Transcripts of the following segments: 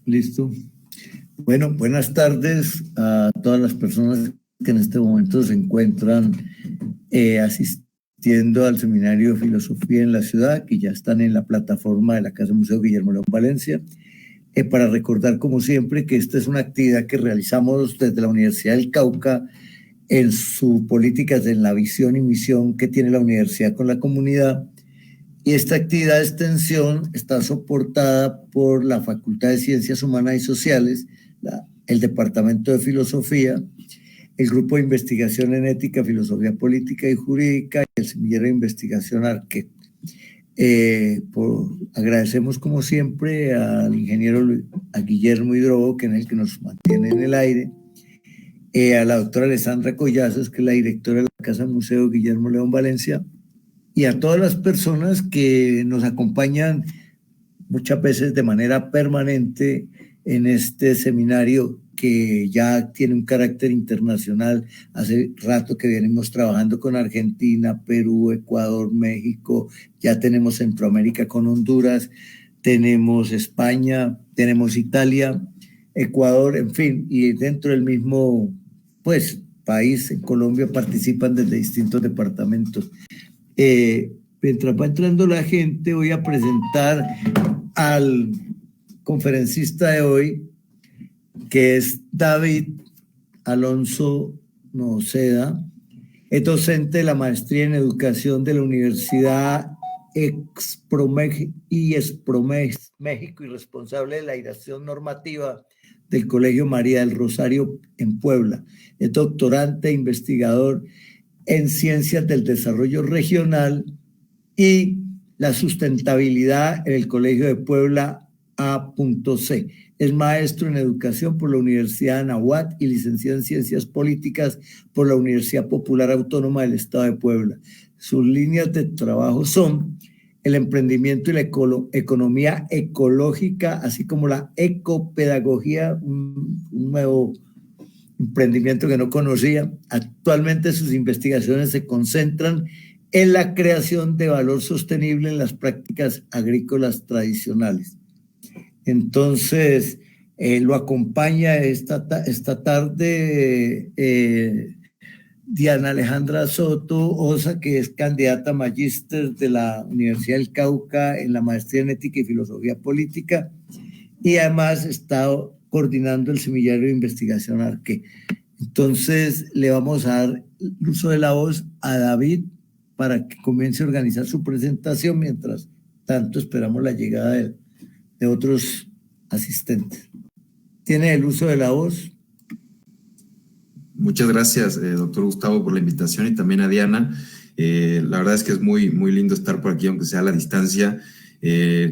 Listo. Bueno, buenas tardes a todas las personas que en este momento se encuentran asistiendo al Seminario de Filosofía en la ciudad, que ya están en la plataforma de la Casa Museo Guillermo León Valencia, para recordar, como siempre, que esta es una actividad que realizamos desde la Universidad del Cauca en sus políticas, en la visión y misión que tiene la universidad con la comunidad. Y esta actividad de extensión está soportada por la Facultad de Ciencias Humanas y Sociales, el Departamento de Filosofía, el Grupo de Investigación en Ética, Filosofía Política y Jurídica y el Semillero de Investigación ARQUE. Agradecemos como siempre al ingeniero a Guillermo Hidrobo, que es el que nos mantiene en el aire, a la doctora Alessandra Collazos, que es la directora de la Casa Museo Guillermo León Valencia, y a todas las personas que nos acompañan muchas veces de manera permanente en este seminario que ya tiene un carácter internacional. Hace rato que venimos trabajando con Argentina, Perú, Ecuador, México, ya tenemos Centroamérica con Honduras, tenemos España, tenemos Italia, Ecuador, en fin, y dentro del mismo país, en Colombia, participan desde distintos departamentos. Mientras va entrando la gente, voy a presentar al conferencista de hoy, que es David Alonso Noceda. Es docente de la maestría en educación de la Universidad ExProMéxico y responsable de la dirección normativa del Colegio María del Rosario en Puebla. Es doctorante e investigador en Ciencias del Desarrollo Regional y la Sustentabilidad en el Colegio de Puebla A.C. Es maestro en Educación por la Universidad Anáhuac y licenciado en Ciencias Políticas por la Universidad Popular Autónoma del Estado de Puebla. Sus líneas de trabajo son el emprendimiento y la economía ecológica, así como la ecopedagogía, un nuevo emprendimiento que no conocía. Actualmente sus investigaciones se concentran en la creación de valor sostenible en las prácticas agrícolas tradicionales. Entonces, lo acompaña esta tarde Diana Alejandra Soto Osa, que es candidata a magíster de la Universidad del Cauca en la maestría en Ética y Filosofía Política, y además está coordinando el Semillero de Investigación ARQUE. Entonces, le vamos a dar el uso de la voz a David para que comience a organizar su presentación. Mientras tanto, esperamos la llegada de otros asistentes. ¿Tiene el uso de la voz? Muchas gracias, doctor Gustavo, por la invitación, y también a Diana. La verdad es que es muy, muy lindo estar por aquí, aunque sea a la distancia.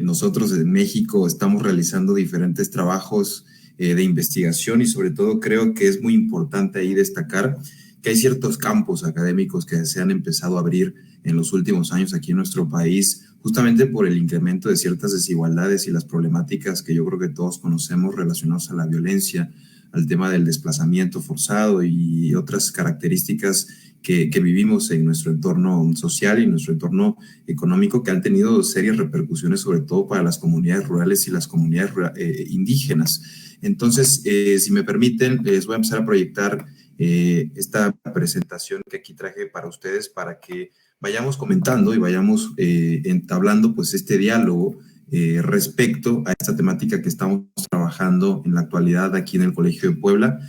Nosotros en México estamos realizando diferentes trabajos de investigación, y sobre todo creo que es muy importante ahí destacar que hay ciertos campos académicos que se han empezado a abrir en los últimos años aquí en nuestro país, justamente por el incremento de ciertas desigualdades y las problemáticas que yo creo que todos conocemos relacionadas a la violencia, al tema del desplazamiento forzado y otras características que vivimos en nuestro entorno social y nuestro entorno económico, que han tenido serias repercusiones, sobre todo para las comunidades rurales y las comunidades indígenas. Entonces, si me permiten, les voy a empezar a proyectar esta presentación que aquí traje para ustedes, para que vayamos comentando y vayamos entablando pues este diálogo respecto a esta temática que estamos trabajando en la actualidad aquí en el Colegio de Puebla,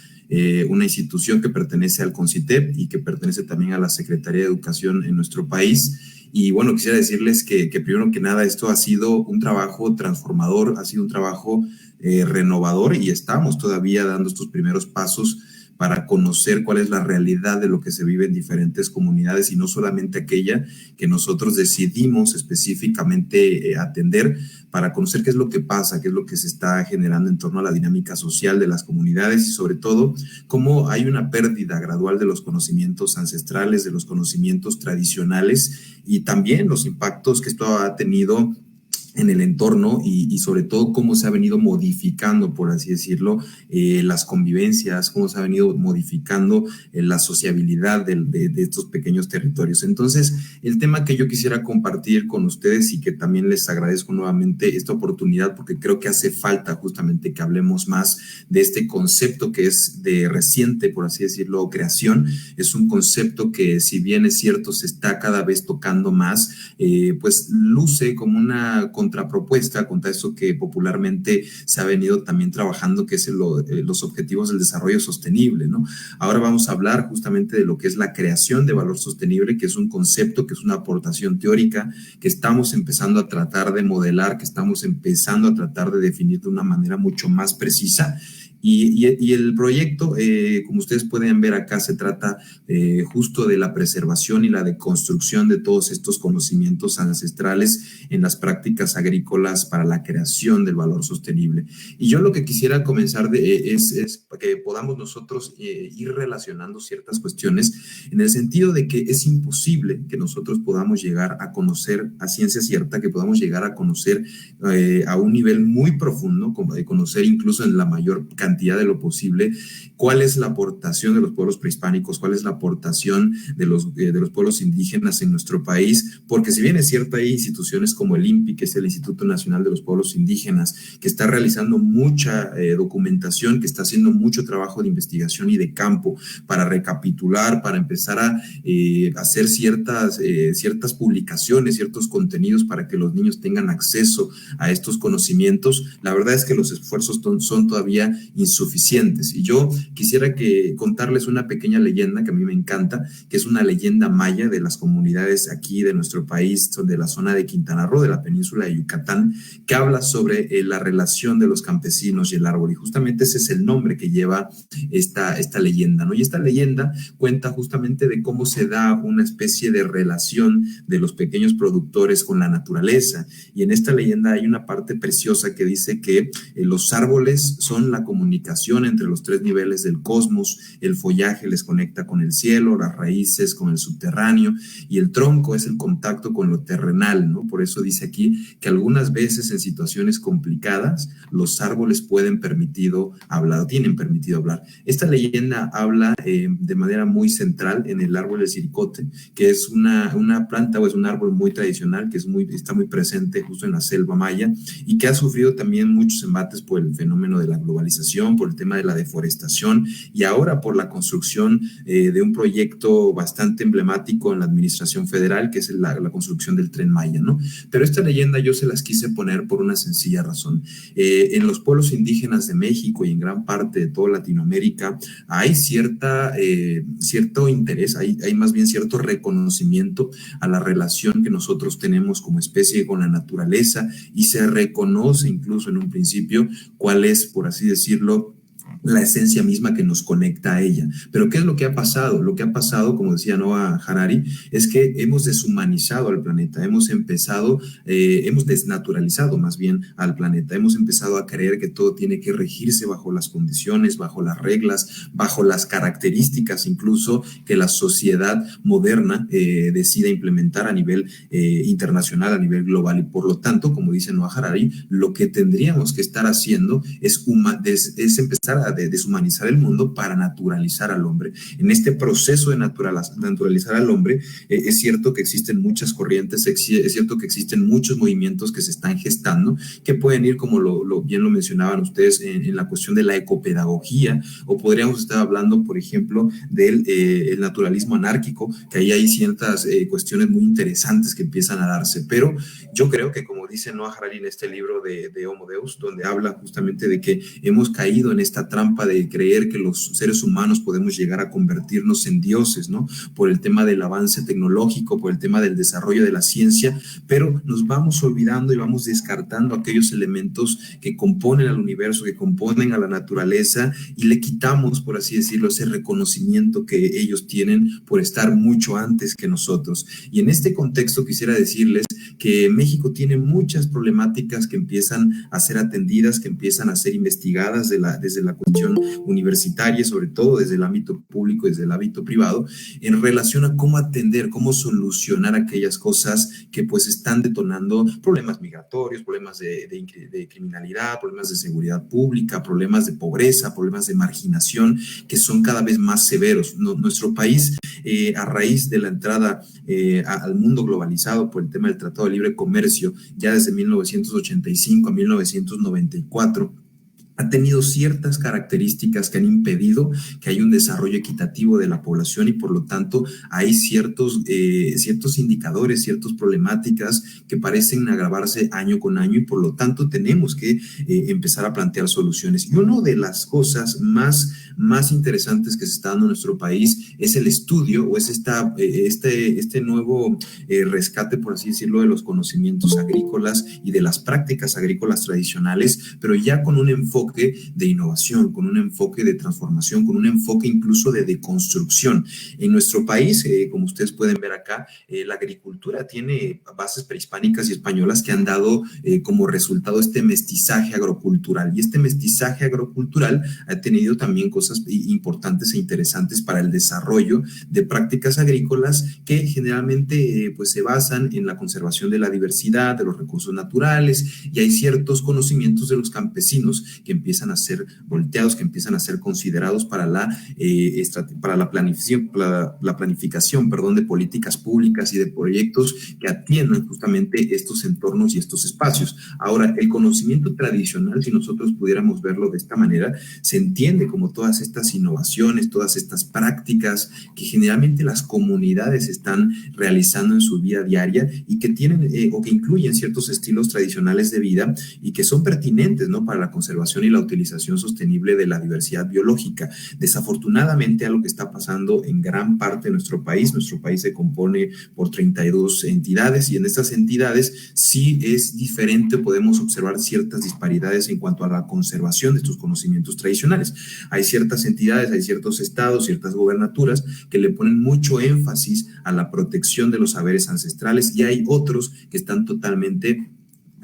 una institución que pertenece al CONCITEP y que pertenece también a la Secretaría de Educación en nuestro país. Y bueno, quisiera decirles que primero que nada esto ha sido un trabajo transformador, ha sido un trabajo renovador, y estamos todavía dando estos primeros pasos para conocer cuál es la realidad de lo que se vive en diferentes comunidades, y no solamente aquella que nosotros decidimos específicamente atender, para conocer qué es lo que pasa, qué es lo que se está generando en torno a la dinámica social de las comunidades, y sobre todo cómo hay una pérdida gradual de los conocimientos ancestrales, de los conocimientos tradicionales, y también los impactos que esto ha tenido en el entorno y sobre todo cómo se ha venido modificando, por así decirlo, las convivencias, cómo se ha venido modificando la sociabilidad de estos pequeños territorios. Entonces, el tema que yo quisiera compartir con ustedes y que también les agradezco nuevamente esta oportunidad porque creo que hace falta justamente que hablemos más de este concepto que es de reciente, por así decirlo, creación. Es un concepto que, si bien es cierto, se está cada vez tocando más, pues luce como una contrapropuesta contra eso que popularmente se ha venido también trabajando, que es los objetivos del desarrollo sostenible, ¿no? Ahora vamos a hablar justamente de lo que es la creación de valor sostenible, que es un concepto, que es una aportación teórica que estamos empezando a tratar de modelar, que estamos empezando a tratar de definir de una manera mucho más precisa. Y el proyecto, como ustedes pueden ver acá, se trata justo de la preservación y la deconstrucción de todos estos conocimientos ancestrales en las prácticas agrícolas para la creación del valor sostenible. Y yo lo que quisiera comenzar es que podamos nosotros ir relacionando ciertas cuestiones en el sentido de que es imposible que nosotros podamos llegar a conocer a ciencia cierta, que podamos llegar a conocer a un nivel muy profundo, como de conocer incluso en la mayor cantidad de lo posible cuál es la aportación de los pueblos prehispánicos, cuál es la aportación de los pueblos indígenas en nuestro país, porque si bien es cierto, hay instituciones como el INPI, que es el Instituto Nacional de los Pueblos Indígenas, que está realizando mucha documentación, que está haciendo mucho trabajo de investigación y de campo para recapitular, para empezar a hacer ciertas publicaciones, ciertos contenidos para que los niños tengan acceso a estos conocimientos. La verdad es que los esfuerzos son todavía insuficientes. Y yo quisiera contarles una pequeña leyenda que a mí me encanta, que es una leyenda maya de las comunidades aquí de nuestro país, de la zona de Quintana Roo, de la península de Yucatán, que habla sobre la relación de los campesinos y el árbol. Y justamente ese es el nombre que lleva esta leyenda, ¿no? Y esta leyenda cuenta justamente de cómo se da una especie de relación de los pequeños productores con la naturaleza. Y en esta leyenda hay una parte preciosa que dice que los árboles son la comunicación entre los tres niveles del cosmos, el follaje les conecta con el cielo, las raíces con el subterráneo y el tronco es el contacto con lo terrenal, ¿no? Por eso dice aquí que algunas veces en situaciones complicadas los árboles tienen permitido hablar. Esta leyenda habla de manera muy central en el árbol del siricote, que es una planta o es un árbol muy tradicional que está muy presente justo en la selva maya y que ha sufrido también muchos embates por el fenómeno de la globalización, por el tema de la deforestación y ahora por la construcción de un proyecto bastante emblemático en la administración federal, que es la construcción del Tren Maya, ¿no? Pero esta leyenda yo se las quise poner por una sencilla razón. En los pueblos indígenas de México y en gran parte de toda Latinoamérica hay cierto interés, hay más bien cierto reconocimiento a la relación que nosotros tenemos como especie con la naturaleza y se reconoce incluso en un principio cuál es, por así decirlo, la esencia misma que nos conecta a ella. Pero ¿qué es lo que ha pasado? Lo que ha pasado, como decía Noah Harari, es que hemos deshumanizado al planeta, hemos desnaturalizado más bien al planeta, hemos empezado a creer que todo tiene que regirse bajo las condiciones, bajo las reglas, bajo las características incluso que la sociedad moderna decida implementar a nivel internacional, a nivel global. Y por lo tanto, como dice Noah Harari, lo que tendríamos que estar haciendo es empezar a deshumanizar el mundo para naturalizar al hombre. En este proceso de naturalizar al hombre, es cierto que existen muchas corrientes, es cierto que existen muchos movimientos que se están gestando, que pueden ir, como bien lo mencionaban ustedes, en la cuestión de la ecopedagogía, o podríamos estar hablando, por ejemplo, del el naturalismo anárquico, que ahí hay ciertas cuestiones muy interesantes que empiezan a darse, pero yo creo que, como dice Noah Harari en este libro de Homo Deus, donde habla justamente de que hemos caído en esta trampa de creer que los seres humanos podemos llegar a convertirnos en dioses, ¿no? Por el tema del avance tecnológico, por el tema del desarrollo de la ciencia, pero nos vamos olvidando y vamos descartando aquellos elementos que componen al universo, que componen a la naturaleza y le quitamos, por así decirlo, ese reconocimiento que ellos tienen por estar mucho antes que nosotros. Y en este contexto quisiera decirles que México tiene muchas problemáticas que empiezan a ser atendidas, que empiezan a ser investigadas desde la la cuestión universitaria, sobre todo desde el ámbito público, desde el ámbito privado, en relación a cómo atender, cómo solucionar aquellas cosas que pues están detonando problemas migratorios, problemas de criminalidad, problemas de seguridad pública, problemas de pobreza, problemas de marginación, que son cada vez más severos. Nuestro país, a raíz de la entrada al mundo globalizado por el tema del Tratado de Libre Comercio, ya desde 1985 a 1994, ha tenido ciertas características que han impedido que haya un desarrollo equitativo de la población y por lo tanto hay ciertos indicadores, ciertas problemáticas que parecen agravarse año con año y por lo tanto tenemos que empezar a plantear soluciones. Y una de las cosas más interesantes que se está dando en nuestro país es el estudio o es este nuevo rescate, por así decirlo, de los conocimientos agrícolas y de las prácticas agrícolas tradicionales, pero ya con un enfoque de innovación, con un enfoque de transformación, con un enfoque incluso de deconstrucción. En nuestro país, como ustedes pueden ver acá, la agricultura tiene bases prehispánicas y españolas que han dado como resultado este mestizaje agrocultural. Y este mestizaje agrocultural ha tenido también cosas importantes e interesantes para el desarrollo de prácticas agrícolas que generalmente pues se basan en la conservación de la diversidad, de los recursos naturales, y hay ciertos conocimientos de los campesinos que empiezan a ser volteados, que empiezan a ser considerados para la planificación, de políticas públicas y de proyectos que atiendan justamente estos entornos y estos espacios. Ahora, el conocimiento tradicional, si nosotros pudiéramos verlo de esta manera, se entiende como todas estas innovaciones, todas estas prácticas que generalmente las comunidades están realizando en su vida diaria y que tienen o que incluyen ciertos estilos tradicionales de vida y que son pertinentes, ¿no?, para la conservación y la utilización sostenible de la diversidad biológica. Desafortunadamente, algo que está pasando en gran parte de nuestro país se compone por 32 entidades y en estas entidades sí es diferente, podemos observar ciertas disparidades en cuanto a la conservación de estos conocimientos tradicionales. Hay ciertas entidades, hay ciertos estados, ciertas gobernaturas que le ponen mucho énfasis a la protección de los saberes ancestrales y hay otros que están totalmente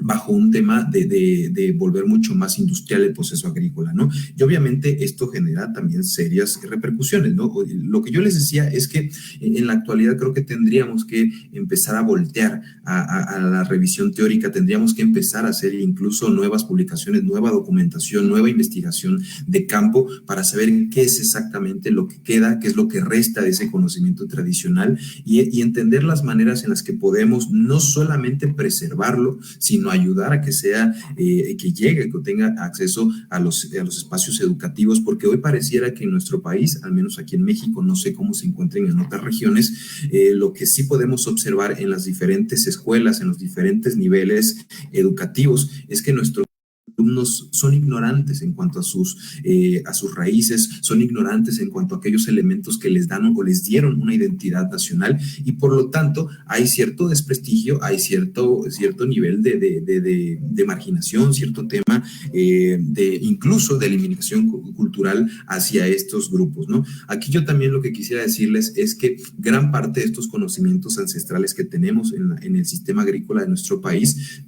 bajo un tema de volver mucho más industrial el proceso agrícola, ¿no? Y obviamente esto genera también serias repercusiones, ¿no? Lo que yo les decía es que en la actualidad creo que tendríamos que empezar a voltear a la revisión teórica, tendríamos que empezar a hacer incluso nuevas publicaciones, nueva documentación, nueva investigación de campo para saber qué es exactamente lo que queda, qué es lo que resta de ese conocimiento tradicional y entender las maneras en las que podemos no solamente preservarlo, sino ayudar a que sea, que llegue, que tenga acceso a los espacios educativos, porque hoy pareciera que en nuestro país, al menos aquí en México, no sé cómo se encuentren en otras regiones, lo que sí podemos observar en las diferentes escuelas, en los diferentes niveles educativos, es que nuestros alumnos son ignorantes en cuanto a sus raíces, son ignorantes en cuanto a aquellos elementos que les dan o les dieron una identidad nacional y por lo tanto hay cierto desprestigio, hay cierto nivel de marginación, cierto tema incluso de eliminación cultural hacia estos grupos, ¿no? Aquí yo también lo que quisiera decirles es que gran parte de estos conocimientos ancestrales que tenemos en el sistema agrícola de nuestro país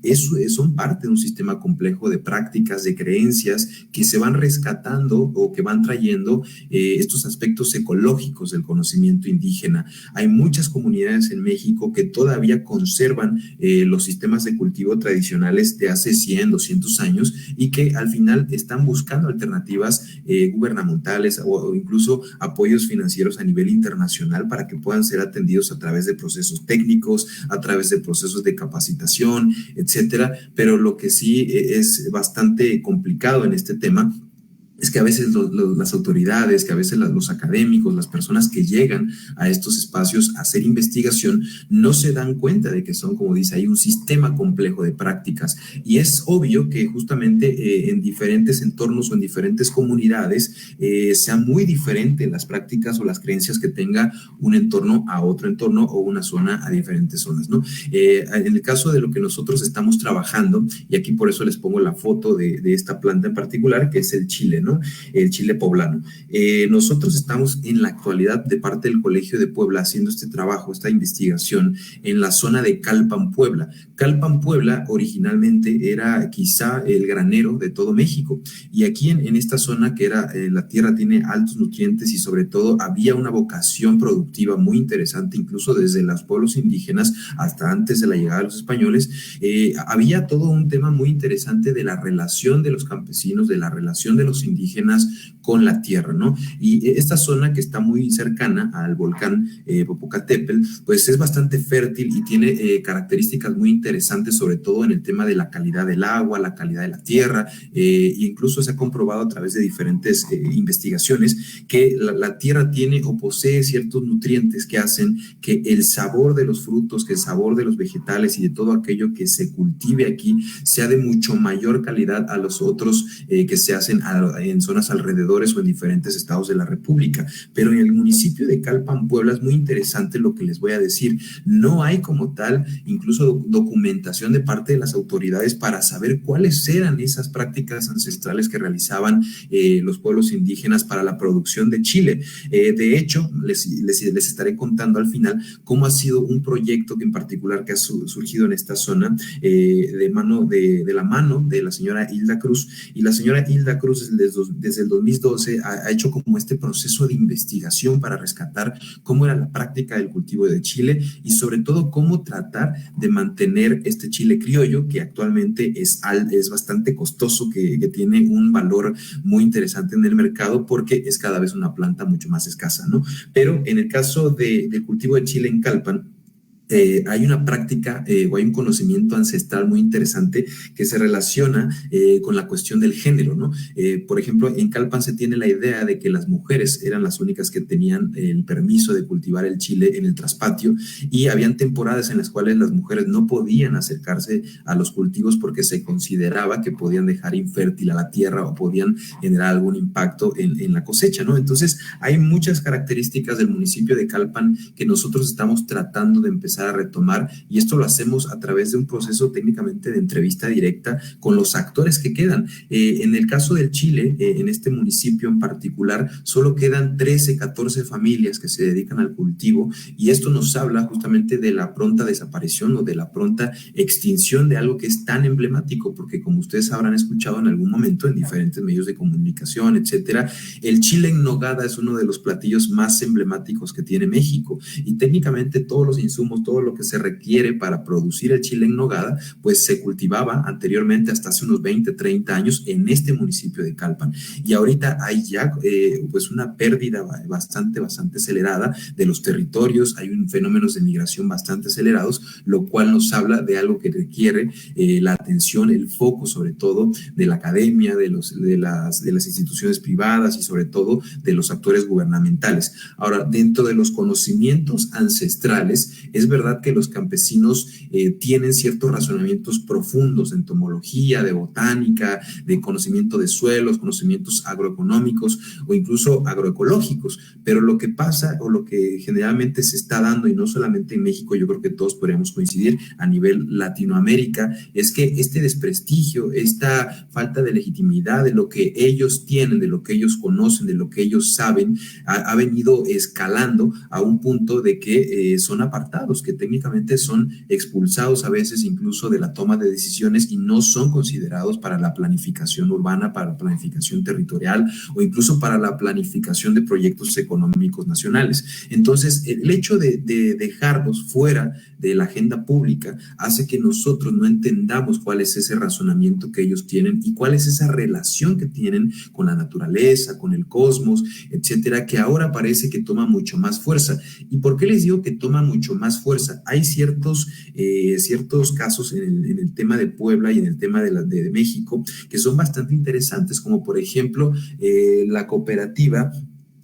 son parte de un sistema complejo de prácticas, de creencias que se van rescatando o que van trayendo estos aspectos ecológicos del conocimiento indígena. Hay muchas comunidades en México que todavía conservan los sistemas de cultivo tradicionales de hace 100, 200 años y que al final están buscando alternativas gubernamentales o incluso apoyos financieros a nivel internacional para que puedan ser atendidos a través de procesos técnicos, a través de procesos de capacitación, etcétera. Pero lo que sí es bastante complicado en este tema es que a veces las autoridades, que a veces los académicos, las personas que llegan a estos espacios a hacer investigación, no se dan cuenta de que son, como dice ahí, un sistema complejo de prácticas. Y es obvio que justamente en diferentes entornos o en diferentes comunidades sea muy diferente las prácticas o las creencias que tenga un entorno a otro entorno o una zona a diferentes zonas, ¿no? En el caso de lo que nosotros estamos trabajando, y aquí por eso les pongo la foto de esta planta en particular, que es el chile, ¿no? ¿no? El chile poblano. Nosotros estamos en la actualidad de parte del Colegio de Puebla haciendo este trabajo, esta investigación en la zona de Calpan, Puebla. Calpan, Puebla, originalmente era quizá el granero de todo México. Y aquí en esta zona que era la tierra tiene altos nutrientes y sobre todo había una vocación productiva muy interesante, incluso desde los pueblos indígenas hasta antes de la llegada de los españoles. Había todo un tema muy interesante de la relación de los campesinos, de la relación de los indígenas con la tierra, ¿no? Y esta zona que está muy cercana al volcán Popocatépetl, pues es bastante fértil y tiene características muy interesantes, sobre todo en el tema de la calidad del agua, la calidad de la tierra, e incluso se ha comprobado a través de diferentes investigaciones que la tierra tiene o posee ciertos nutrientes que hacen que el sabor de los frutos, que el sabor de los vegetales y de todo aquello que se cultive aquí sea de mucho mayor calidad a los otros que se hacen en zonas alrededores o en diferentes estados de la República. Pero en el municipio de Calpan, Puebla, es muy interesante lo que les voy a decir. No hay como tal incluso documentación de parte de las autoridades para saber cuáles eran esas prácticas ancestrales que realizaban los pueblos indígenas para la producción de chile. De hecho, les estaré contando al final cómo ha sido un proyecto que en particular que ha surgido en esta zona de la mano de la señora Hilda Cruz. Y la señora Hilda Cruz desde el 2012 ha hecho como este proceso de investigación para rescatar cómo era la práctica del cultivo de chile y sobre todo cómo tratar de mantener este chile criollo que actualmente es bastante costoso, que tiene un valor muy interesante en el mercado porque es cada vez una planta mucho más escasa, ¿no? Pero en el caso del cultivo de chile en Calpan, hay una práctica o hay un conocimiento ancestral muy interesante que se relaciona con la cuestión del género, ¿no? Por ejemplo, en Calpan se tiene la idea de que las mujeres eran las únicas que tenían el permiso de cultivar el chile en el traspatio y habían temporadas en las cuales las mujeres no podían acercarse a los cultivos porque se consideraba que podían dejar infértil a la tierra o podían generar algún impacto en la cosecha, ¿no? Entonces, hay muchas características del municipio de Calpan que nosotros estamos tratando de empezar a retomar y esto lo hacemos a través de un proceso técnicamente de entrevista directa con los actores que quedan. En el caso del chile, en este municipio en particular, solo quedan 13, 14 familias que se dedican al cultivo y esto nos habla justamente de la pronta desaparición o de la pronta extinción de algo que es tan emblemático, porque como ustedes habrán escuchado en algún momento en diferentes medios de comunicación, etcétera, el chile en nogada es uno de los platillos más emblemáticos que tiene México y técnicamente todos los insumos, todo lo que se requiere para producir el chile en nogada, pues se cultivaba anteriormente hasta hace unos 20, 30 años en este municipio de Calpan. Y ahorita hay ya pues una pérdida bastante acelerada de los territorios, hay un fenómenos de migración bastante acelerados, lo cual nos habla de algo que requiere la atención, el foco sobre todo de la academia, de las instituciones privadas y sobre todo de los actores gubernamentales. Ahora, dentro de los conocimientos ancestrales, es verdad que los campesinos tienen ciertos razonamientos profundos de entomología, de botánica, de conocimiento de suelos, conocimientos agroeconómicos o incluso agroecológicos, pero lo que pasa o lo que generalmente se está dando, y no solamente en México, yo creo que todos podríamos coincidir a nivel Latinoamérica, es que este desprestigio, esta falta de legitimidad de lo que ellos tienen, de lo que ellos conocen, de lo que ellos saben, ha venido escalando a un punto de que son apartados, que técnicamente son expulsados a veces incluso de la toma de decisiones y no son considerados para la planificación urbana, para la planificación territorial o incluso para la planificación de proyectos económicos nacionales. Entonces, el hecho de dejarlos fuera de la agenda pública hace que nosotros no entendamos cuál es ese razonamiento que ellos tienen y cuál es esa relación que tienen con la naturaleza, con el cosmos, etcétera, que ahora parece que toma mucho más fuerza. ¿Y por qué les digo que toma mucho más fuerza? Hay ciertos casos en el tema de Puebla y en el tema de México que son bastante interesantes, como por ejemplo la cooperativa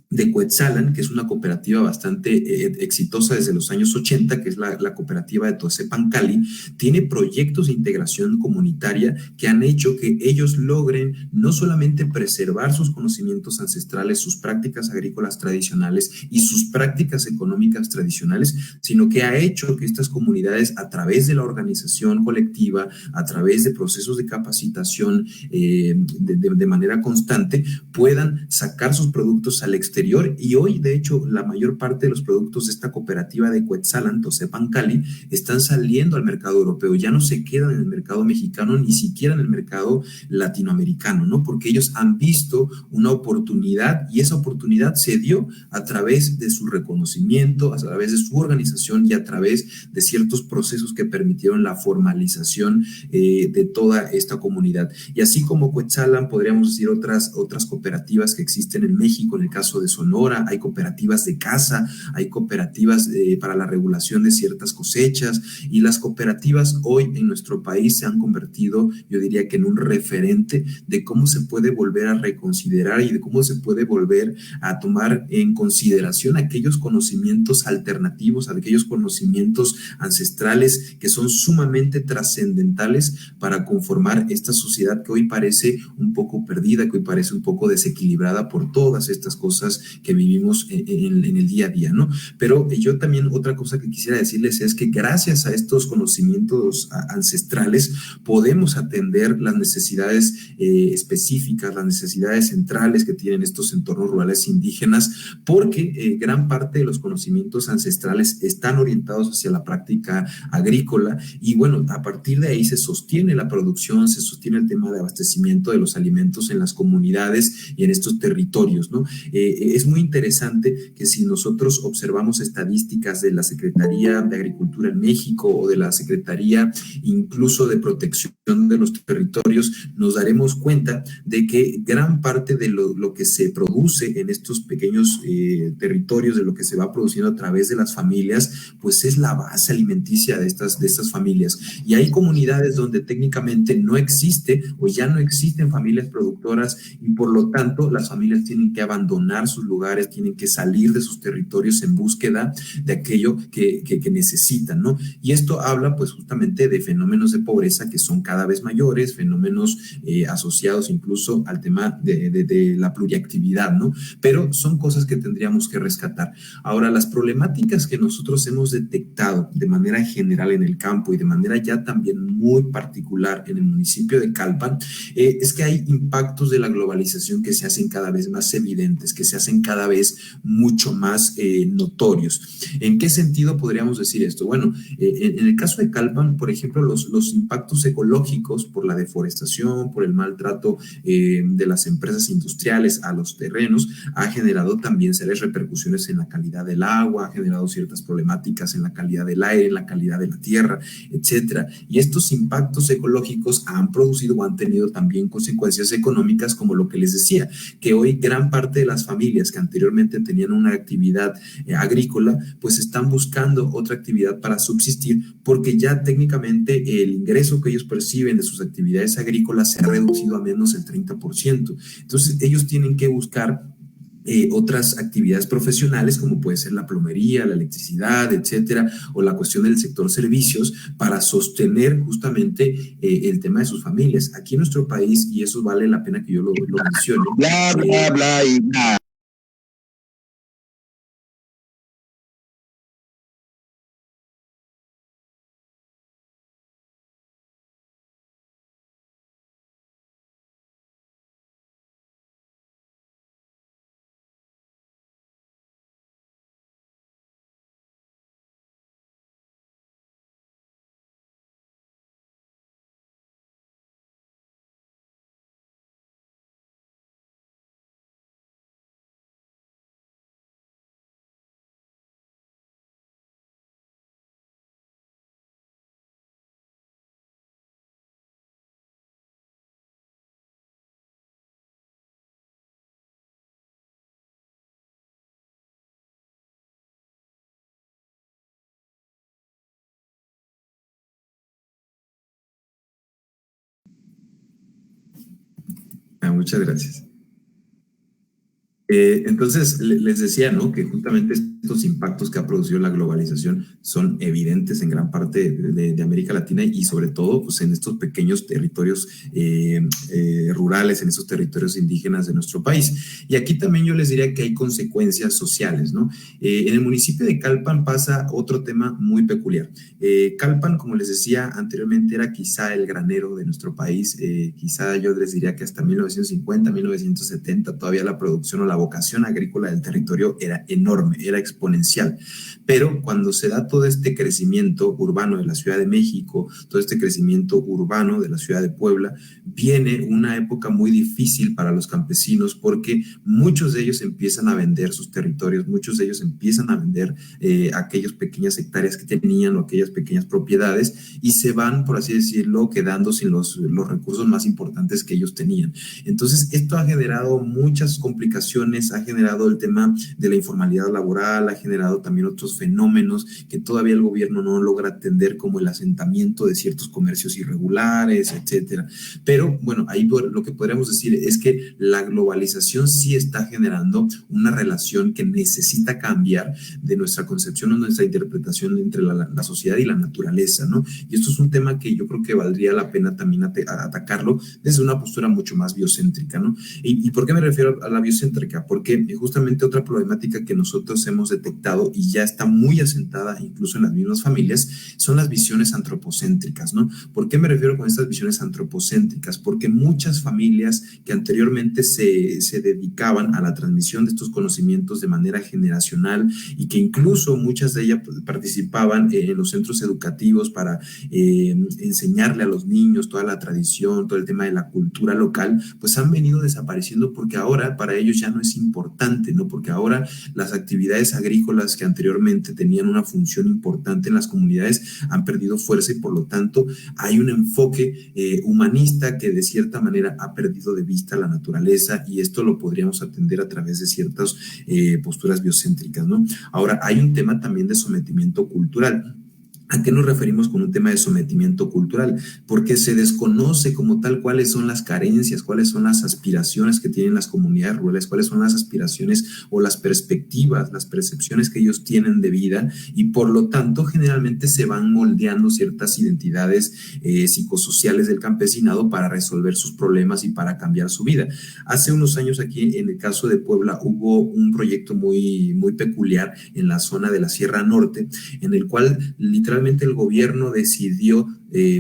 de Cuetzalan, que es una cooperativa bastante exitosa desde los años 80, que es la cooperativa de Tosepancali, tiene proyectos de integración comunitaria que han hecho que ellos logren no solamente preservar sus conocimientos ancestrales, sus prácticas agrícolas tradicionales y sus prácticas económicas tradicionales, sino que ha hecho que estas comunidades, a través de la organización colectiva, a través de procesos de capacitación de manera constante, puedan sacar sus productos al exterior. Y hoy, de hecho, la mayor parte de los productos de esta cooperativa de Cuetzalan, Tosepancali, están saliendo al mercado europeo, ya no se quedan en el mercado mexicano, ni siquiera en el mercado latinoamericano, ¿no? Porque ellos han visto una oportunidad y esa oportunidad se dio a través de su reconocimiento, a través de su organización y a través de ciertos procesos que permitieron la formalización de toda esta comunidad. Y así como Cuetzalan, podríamos decir otras cooperativas que existen en México, en el caso de Sonora, hay cooperativas de caza, hay cooperativas para la regulación de ciertas cosechas, y las cooperativas hoy en nuestro país se han convertido, yo diría que en un referente de cómo se puede volver a reconsiderar y de cómo se puede volver a tomar en consideración aquellos conocimientos alternativos, aquellos conocimientos ancestrales que son sumamente trascendentales para conformar esta sociedad que hoy parece un poco perdida, que hoy parece un poco desequilibrada por todas estas cosas que vivimos en el día a día, ¿no? Pero yo también otra cosa que quisiera decirles es que gracias a estos conocimientos ancestrales podemos atender las necesidades específicas, las necesidades centrales que tienen estos entornos rurales indígenas, porque gran parte de los conocimientos ancestrales están orientados hacia la práctica agrícola y bueno, a partir de ahí se sostiene la producción, se sostiene el tema de abastecimiento de los alimentos en las comunidades y en estos territorios, ¿no? Es muy interesante que si nosotros observamos estadísticas de la Secretaría de Agricultura en México o de la Secretaría incluso de Protección de los Territorios, nos daremos cuenta de que gran parte de lo que se produce en estos pequeños territorios, de lo que se va produciendo a través de las familias, pues es la base alimenticia de estas familias. Y hay comunidades donde técnicamente no existe o ya no existen familias productoras y por lo tanto las familias tienen que abandonar sus lugares, tienen que salir de sus territorios en búsqueda de aquello que necesitan, ¿no? Y esto habla pues justamente de fenómenos de pobreza que son cada vez mayores, fenómenos asociados incluso al tema de la pluriactividad, ¿no? Pero son cosas que tendríamos que rescatar. Ahora, las problemáticas que nosotros hemos detectado de manera general en el campo y de manera ya también muy particular en el municipio de Calpan, es que hay impactos de la globalización que se hacen cada vez más evidentes, que se hacen cada vez mucho más notorios. ¿En qué sentido podríamos decir esto? Bueno, en el caso de Calpan, por ejemplo, los impactos ecológicos por la deforestación, por el maltrato de las empresas industriales a los terrenos, ha generado también serias repercusiones en la calidad del agua, ha generado ciertas problemáticas en la calidad del aire, en la calidad de la tierra, etcétera. Y estos impactos ecológicos han producido o han tenido también consecuencias económicas, como lo que les decía, que hoy gran parte de las familias que anteriormente tenían una actividad agrícola, pues están buscando otra actividad para subsistir, porque ya técnicamente el ingreso que ellos perciben de sus actividades agrícolas se ha reducido a menos del 30%. Entonces, ellos tienen que buscar otras actividades profesionales como puede ser la plomería, la electricidad, etcétera, o la cuestión del sector servicios para sostener justamente el tema de sus familias. Aquí en nuestro país, y eso vale la pena que yo lo mencione. Bla, bla, bla y bla. Muchas gracias. Entonces, les decía, ¿no?, que justamente estos impactos que ha producido la globalización son evidentes en gran parte de América Latina y sobre todo pues, en estos pequeños territorios rurales, en esos territorios indígenas de nuestro país. Y aquí también yo les diría que hay consecuencias sociales, ¿no? En el municipio de Calpan pasa otro tema muy peculiar. Calpan, como les decía anteriormente, era quizá el granero de nuestro país, quizá yo les diría que hasta 1950, 1970 todavía la producción o la vocación agrícola del territorio era enorme, era exponencial. Pero cuando se da todo este crecimiento urbano de la Ciudad de México, todo este crecimiento urbano de la Ciudad de Puebla, viene una época muy difícil para los campesinos porque muchos de ellos empiezan a vender sus territorios, muchos de ellos empiezan a vender aquellas pequeñas hectáreas que tenían o aquellas pequeñas propiedades y se van, por así decirlo, quedando sin los recursos más importantes que ellos tenían. Entonces, esto ha generado muchas complicaciones, ha generado el tema de la informalidad laboral, ha generado también otros fenómenos que todavía el gobierno no logra atender, como el asentamiento de ciertos comercios irregulares, etcétera. Pero bueno, ahí lo que podríamos decir es que la globalización sí está generando una relación que necesita cambiar de nuestra concepción o nuestra interpretación entre la sociedad y la naturaleza, ¿no? Y esto es un tema que yo creo que valdría la pena también atacarlo desde una postura mucho más biocéntrica, ¿no? ¿Y por qué me refiero a la biocéntrica? Porque justamente otra problemática que nosotros hemos detectado y ya está muy asentada incluso en las mismas familias son las visiones antropocéntricas, ¿no? ¿Por qué me refiero con estas visiones antropocéntricas? Porque muchas familias que anteriormente se dedicaban a la transmisión de estos conocimientos de manera generacional y que incluso muchas de ellas participaban en los centros educativos para enseñarle a los niños toda la tradición, todo el tema de la cultura local, pues han venido desapareciendo porque ahora para ellos ya no es importante, ¿no? Porque ahora las actividades agrícolas que anteriormente tenían una función importante en las comunidades han perdido fuerza y por lo tanto hay un enfoque humanista que de cierta manera ha perdido de vista la naturaleza y esto lo podríamos atender a través de ciertas posturas biocéntricas, ¿no? Ahora, hay un tema también de sometimiento cultural. ¿A qué nos referimos con un tema de sometimiento cultural? Porque se desconoce como tal cuáles son las carencias, cuáles son las aspiraciones que tienen las comunidades rurales, cuáles son las aspiraciones o las perspectivas, las percepciones que ellos tienen de vida y por lo tanto generalmente se van moldeando ciertas identidades psicosociales del campesinado para resolver sus problemas y para cambiar su vida. Hace unos años aquí en el caso de Puebla hubo un proyecto muy, muy peculiar en la zona de la Sierra Norte en el cual literalmente el gobierno decidió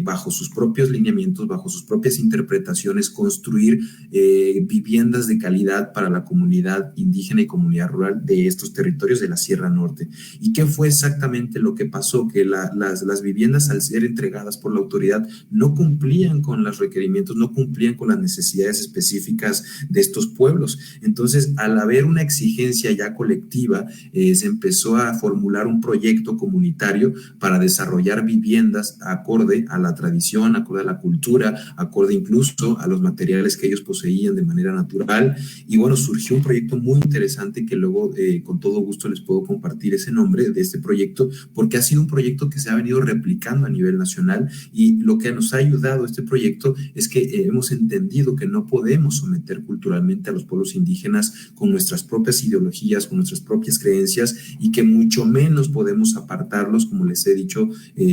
bajo sus propios lineamientos, bajo sus propias interpretaciones, construir viviendas de calidad para la comunidad indígena y comunidad rural de estos territorios de la Sierra Norte. ¿Y qué fue exactamente lo que pasó? Que las viviendas, al ser entregadas por la autoridad, no cumplían con los requerimientos, no cumplían con las necesidades específicas de estos pueblos. Entonces, al haber una exigencia ya colectiva, se empezó a formular un proyecto comunitario para desarrollar viviendas acorde a la tradición, acorde a la cultura, acorde incluso a los materiales que ellos poseían de manera natural. Y bueno, surgió un proyecto muy interesante que luego con todo gusto les puedo compartir ese nombre de este proyecto, porque ha sido un proyecto que se ha venido replicando a nivel nacional y lo que nos ha ayudado este proyecto es que hemos entendido que no podemos someter culturalmente a los pueblos indígenas con nuestras propias ideologías, con nuestras propias creencias y que mucho menos podemos apartarlos, como les he dicho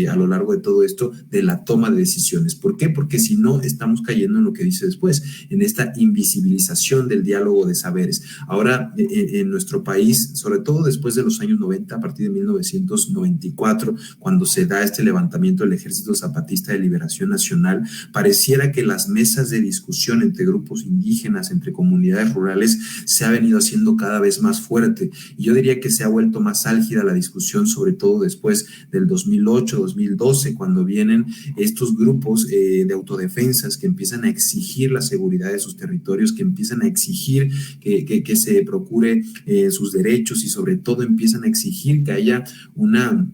a lo largo de todo esto, de la toma de decisiones. ¿Por qué? Porque si no, estamos cayendo en lo que dice después, en esta invisibilización del diálogo de saberes. Ahora, en nuestro país, sobre todo después de los años 90, a partir de 1994, cuando se da este levantamiento del Ejército Zapatista de Liberación Nacional, pareciera que las mesas de discusión entre grupos indígenas, entre comunidades rurales, se ha venido haciendo cada vez más fuerte. Y yo diría que se ha vuelto más álgida la discusión, sobre todo después del 2008, 2012, cuando vienen estos grupos de autodefensas que empiezan a exigir la seguridad de sus territorios, que empiezan a exigir que se procure sus derechos y sobre todo empiezan a exigir que haya una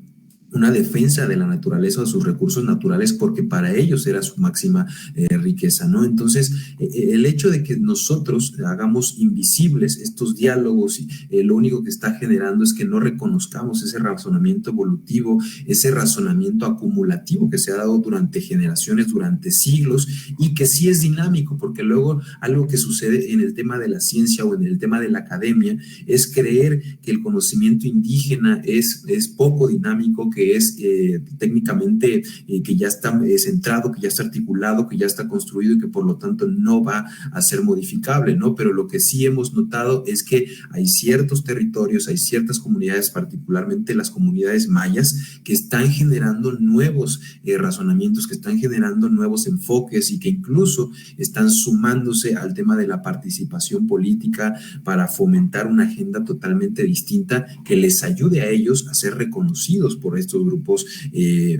una defensa de la naturaleza o de sus recursos naturales, porque para ellos era su máxima riqueza, ¿no? Entonces, el hecho de que nosotros hagamos invisibles estos diálogos, lo único que está generando es que no reconozcamos ese razonamiento evolutivo, ese razonamiento acumulativo que se ha dado durante generaciones, durante siglos, y que sí es dinámico, porque luego algo que sucede en el tema de la ciencia o en el tema de la academia es creer que el conocimiento indígena es poco dinámico, que es técnicamente que ya está centrado, que ya está articulado, que ya está construido y que por lo tanto no va a ser modificable, ¿no? Pero lo que sí hemos notado es que hay ciertos territorios, hay ciertas comunidades, particularmente las comunidades mayas, que están generando nuevos razonamientos, que están generando nuevos enfoques y que incluso están sumándose al tema de la participación política para fomentar una agenda totalmente distinta que les ayude a ellos a ser reconocidos por estos grupos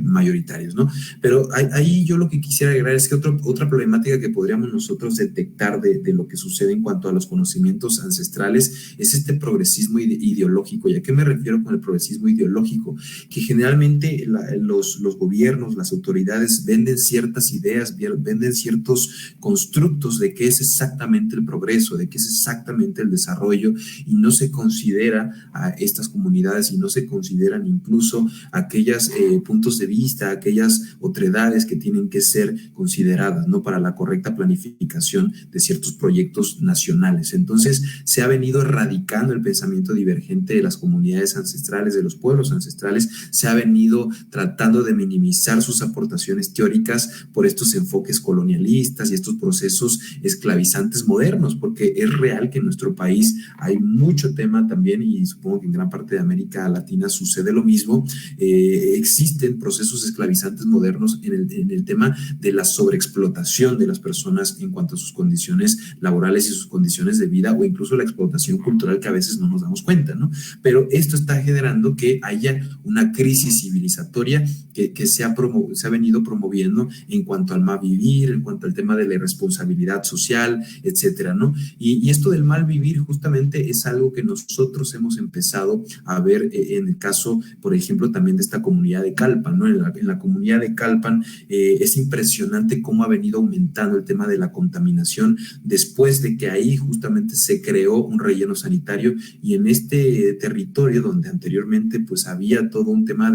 mayoritarios, ¿no? Pero ahí yo lo que quisiera agregar es que otra problemática que podríamos nosotros detectar de lo que sucede en cuanto a los conocimientos ancestrales es este progresismo ideológico. ¿Y a qué me refiero con el progresismo ideológico? Que generalmente los gobiernos, las autoridades venden ciertas ideas, venden ciertos constructos de qué es exactamente el progreso, de qué es exactamente el desarrollo, y no se considera a estas comunidades y no se consideran incluso aquellos puntos de vista, aquellas otredades que tienen que ser consideradas, ¿no? Para la correcta planificación de ciertos proyectos nacionales. Entonces, se ha venido erradicando el pensamiento divergente de las comunidades ancestrales, de los pueblos ancestrales, se ha venido tratando de minimizar sus aportaciones teóricas por estos enfoques colonialistas y estos procesos esclavizantes modernos, porque es real que en nuestro país hay mucho tema también, y supongo que en gran parte de América Latina sucede lo mismo. Existen procesos esclavizantes modernos en el tema de la sobreexplotación de las personas en cuanto a sus condiciones laborales y sus condiciones de vida, o incluso la explotación cultural que a veces no nos damos cuenta, ¿no? Pero esto está generando que haya una crisis civilizatoria que se ha venido promoviendo en cuanto al mal vivir, en cuanto al tema de la irresponsabilidad social, etcétera, ¿no? Y esto del mal vivir justamente es algo que nosotros hemos empezado a ver en el caso, por ejemplo, también de esta comunidad de Calpan, ¿no? En la comunidad de Calpan es impresionante cómo ha venido aumentando el tema de la contaminación después de que ahí justamente se creó un relleno sanitario, y en este territorio donde anteriormente pues había todo un tema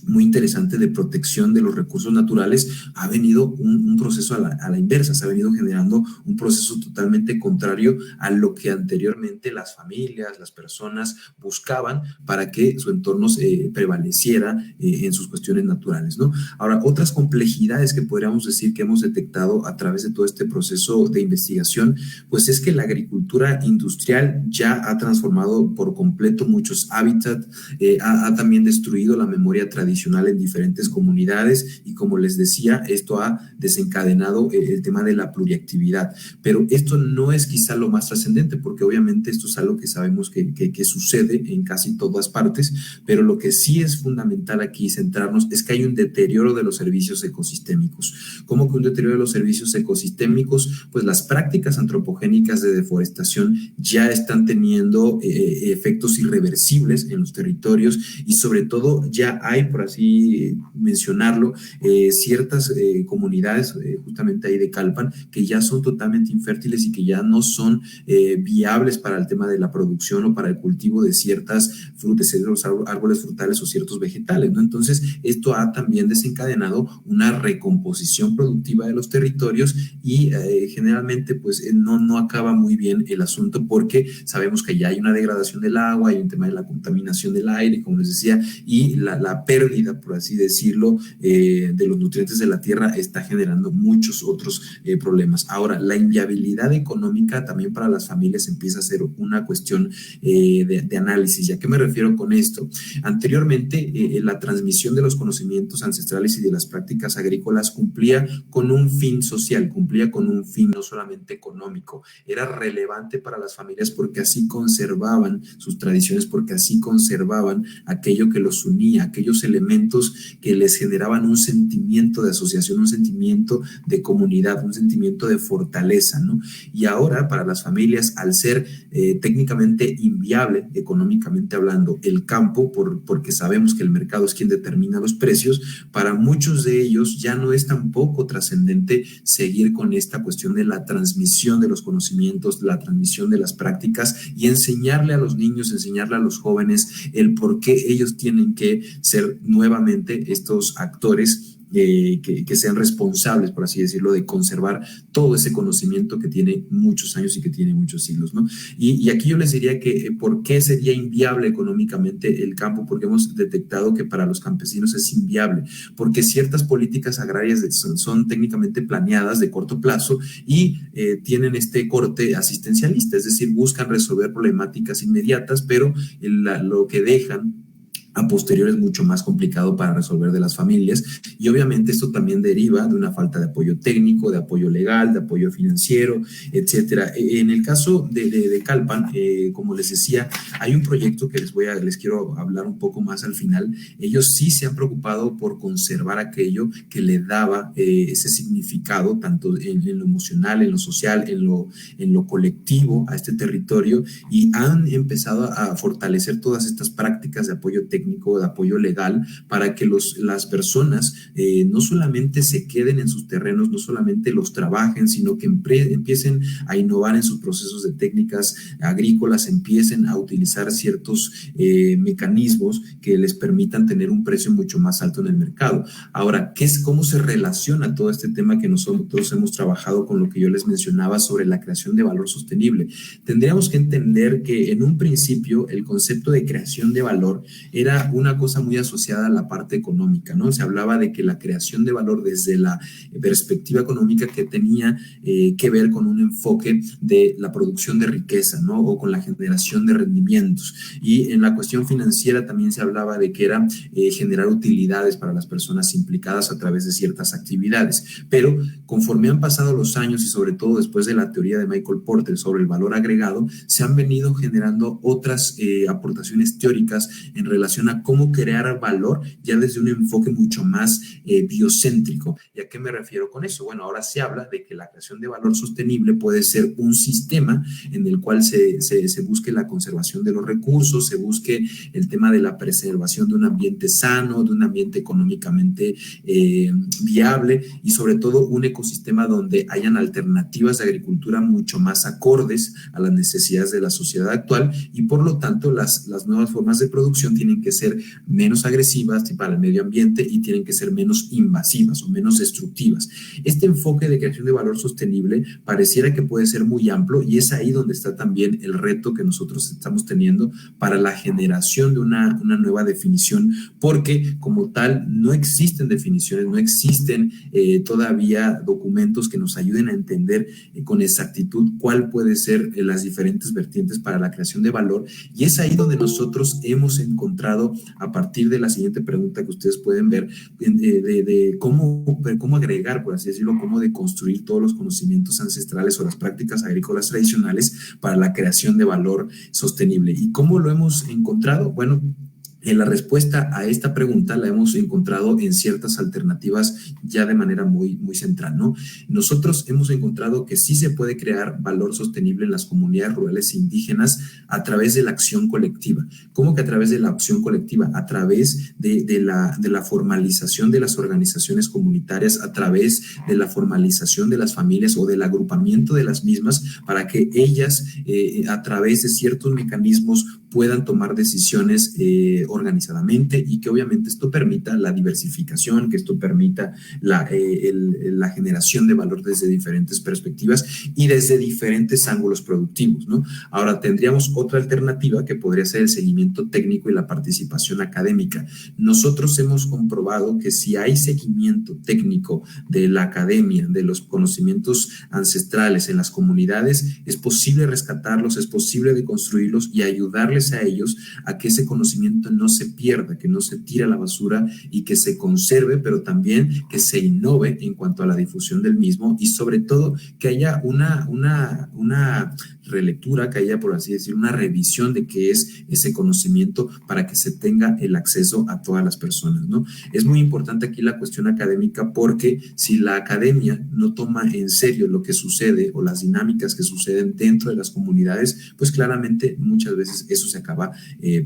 muy interesante de protección de los recursos naturales, ha venido un proceso a la inversa, se ha venido generando un proceso totalmente contrario a lo que anteriormente las familias, las personas buscaban para que su entorno prevaleciera en sus cuestiones naturales, ¿no? Ahora, otras complejidades que podríamos decir que hemos detectado a través de todo este proceso de investigación, pues es que la agricultura industrial ya ha transformado por completo muchos hábitats, ha también destruido la memoria tradicional en diferentes comunidades, y como les decía, esto ha desencadenado el tema de la pluriactividad. Pero esto no es quizá lo más trascendente, porque obviamente esto es algo que sabemos que sucede en casi todas partes, pero lo que sí es fundamental aquí centrarnos es que hay un deterioro de los servicios ecosistémicos. ¿Cómo que un deterioro de los servicios ecosistémicos? Pues las prácticas antropogénicas de deforestación ya están teniendo efectos irreversibles en los territorios, y sobre todo ya hay, por así mencionarlo, ciertas comunidades justamente ahí de Calpan que ya son totalmente infértiles y que ya no son viables para el tema de la producción o para el cultivo de ciertas frutas, ciertos árboles frutales o ciertos vegetales, ¿no? Entonces, esto ha también desencadenado una recomposición productiva de los territorios, y generalmente pues no acaba muy bien el asunto, porque sabemos que ya hay una degradación del agua, hay un tema de la contaminación del aire, como les decía, y la pérdida, por así decirlo, de los nutrientes de la tierra está generando muchos otros problemas. Ahora, la inviabilidad económica también para las familias empieza a ser una cuestión de análisis. ¿Y a qué me refiero con esto? Anteriormente, la transmisión de los conocimientos ancestrales y de las prácticas agrícolas cumplía con un fin social, cumplía con un fin no solamente económico, era relevante para las familias porque así conservaban sus tradiciones, porque así conservaban aquello que los unía, aquellos elementos elementos que les generaban un sentimiento de asociación, un sentimiento de comunidad, un sentimiento de fortaleza, ¿no? Y ahora para las familias, al ser técnicamente inviable, económicamente hablando, el campo, porque sabemos que el mercado es quien determina los precios, para muchos de ellos ya no es tampoco trascendente seguir con esta cuestión de la transmisión de los conocimientos, la transmisión de las prácticas y enseñarle a los niños, enseñarle a los jóvenes el por qué ellos tienen que ser nuevamente estos actores que sean responsables, por así decirlo, de conservar todo ese conocimiento que tiene muchos años y que tiene muchos siglos, ¿no? Y aquí yo les diría que ¿por qué sería inviable económicamente el campo? Porque hemos detectado que para los campesinos es inviable, porque ciertas políticas agrarias son técnicamente planeadas de corto plazo y tienen este corte asistencialista, es decir, buscan resolver problemáticas inmediatas, pero lo que dejan a posterior es mucho más complicado para resolver de las familias y obviamente esto también deriva de una falta de apoyo técnico, de apoyo legal, de apoyo financiero, etcétera. En el caso de Calpan, como les decía, hay un proyecto que les quiero hablar un poco más al final. Ellos sí se han preocupado por conservar aquello que le daba ese significado tanto en lo emocional, en lo social, en lo colectivo a este territorio y han empezado a fortalecer todas estas prácticas de apoyo técnico, de apoyo legal, para que las personas no solamente se queden en sus terrenos, no solamente los trabajen, sino que empiecen a innovar en sus procesos de técnicas agrícolas, empiecen a utilizar ciertos mecanismos que les permitan tener un precio mucho más alto en el mercado. Ahora, ¿cómo se relaciona todo este tema que nosotros hemos trabajado con lo que yo les mencionaba sobre la creación de valor sostenible? Tendríamos que entender que en un principio el concepto de creación de valor era una cosa muy asociada a la parte económica, ¿no? Se hablaba de que la creación de valor desde la perspectiva económica que tenía que ver con un enfoque de la producción de riqueza, ¿no? O con la generación de rendimientos. Y en la cuestión financiera también se hablaba de que era generar utilidades para las personas implicadas a través de ciertas actividades. Pero conforme han pasado los años y sobre todo después de la teoría de Michael Porter sobre el valor agregado, se han venido generando otras aportaciones teóricas en relación a cómo crear valor ya desde un enfoque mucho más biocéntrico. ¿Y a qué me refiero con eso? Bueno, ahora se habla de que la creación de valor sostenible puede ser un sistema en el cual se busque la conservación de los recursos, se busque el tema de la preservación de un ambiente sano, de un ambiente económicamente viable y sobre todo un ecosistema donde hayan alternativas de agricultura mucho más acordes a las necesidades de la sociedad actual y por lo tanto las nuevas formas de producción tienen que ser menos agresivas para el medio ambiente y tienen que ser menos invasivas o menos destructivas. Este enfoque de creación de valor sostenible pareciera que puede ser muy amplio y es ahí donde está también el reto que nosotros estamos teniendo para la generación de una nueva definición, porque como tal no existen definiciones, no existen todavía documentos que nos ayuden a entender con exactitud cuál puede ser las diferentes vertientes para la creación de valor y es ahí donde nosotros hemos encontrado a partir de la siguiente pregunta que ustedes pueden ver de cómo agregar, por así decirlo, cómo deconstruir todos los conocimientos ancestrales o las prácticas agrícolas tradicionales para la creación de valor sostenible. ¿Y cómo lo hemos encontrado? Bueno, la respuesta a esta pregunta la hemos encontrado en ciertas alternativas ya de manera muy, muy central, ¿no? Nosotros hemos encontrado que sí se puede crear valor sostenible en las comunidades rurales e indígenas a través de la acción colectiva. ¿Cómo que a través de la acción colectiva? A través de la formalización de las organizaciones comunitarias, a través de la formalización de las familias o del agrupamiento de las mismas para que ellas, a través de ciertos mecanismos, puedan tomar decisiones organizadamente y que obviamente esto permita la diversificación, que esto permita la generación de valor desde diferentes perspectivas y desde diferentes ángulos productivos, ¿no? Ahora tendríamos otra alternativa que podría ser el seguimiento técnico y la participación académica. Nosotros hemos comprobado que si hay seguimiento técnico de la academia, de los conocimientos ancestrales en las comunidades, es posible rescatarlos, es posible deconstruirlos y ayudarles a ellos a que ese conocimiento no se pierda, que no se tire a la basura y que se conserve, pero también que se innove en cuanto a la difusión del mismo y sobre todo que haya una relectura, que haya, por así decir, una revisión de qué es ese conocimiento para que se tenga el acceso a todas las personas, ¿no? Es muy importante aquí la cuestión académica, porque si la academia no toma en serio lo que sucede o las dinámicas que suceden dentro de las comunidades, pues claramente muchas veces eso se acaba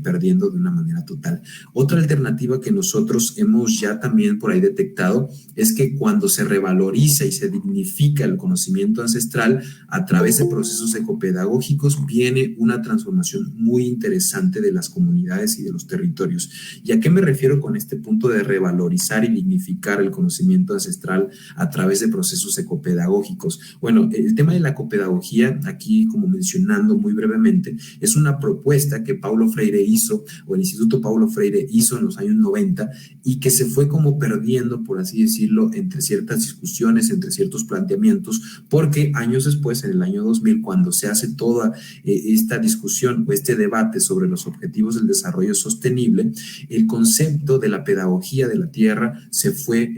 perdiendo de una manera total. Otra alternativa que nosotros hemos ya también por ahí detectado es que cuando se revaloriza y se dignifica el conocimiento ancestral a través de procesos ecopedagógicos, viene una transformación muy interesante de las comunidades y de los territorios. ¿Y a qué me refiero con este punto de revalorizar y dignificar el conocimiento ancestral a través de procesos ecopedagógicos? Bueno, el tema de la ecopedagogía, aquí como mencionando muy brevemente, es una propuesta que Paulo Freire hizo, o el Instituto Paulo Freire hizo en los años 90, y que se fue como perdiendo, por así decirlo, entre ciertas discusiones, entre ciertos planteamientos, porque años después, en el año 2000, cuando se hace toda esta discusión o este debate sobre los objetivos del desarrollo sostenible, el concepto de la pedagogía de la tierra se fue,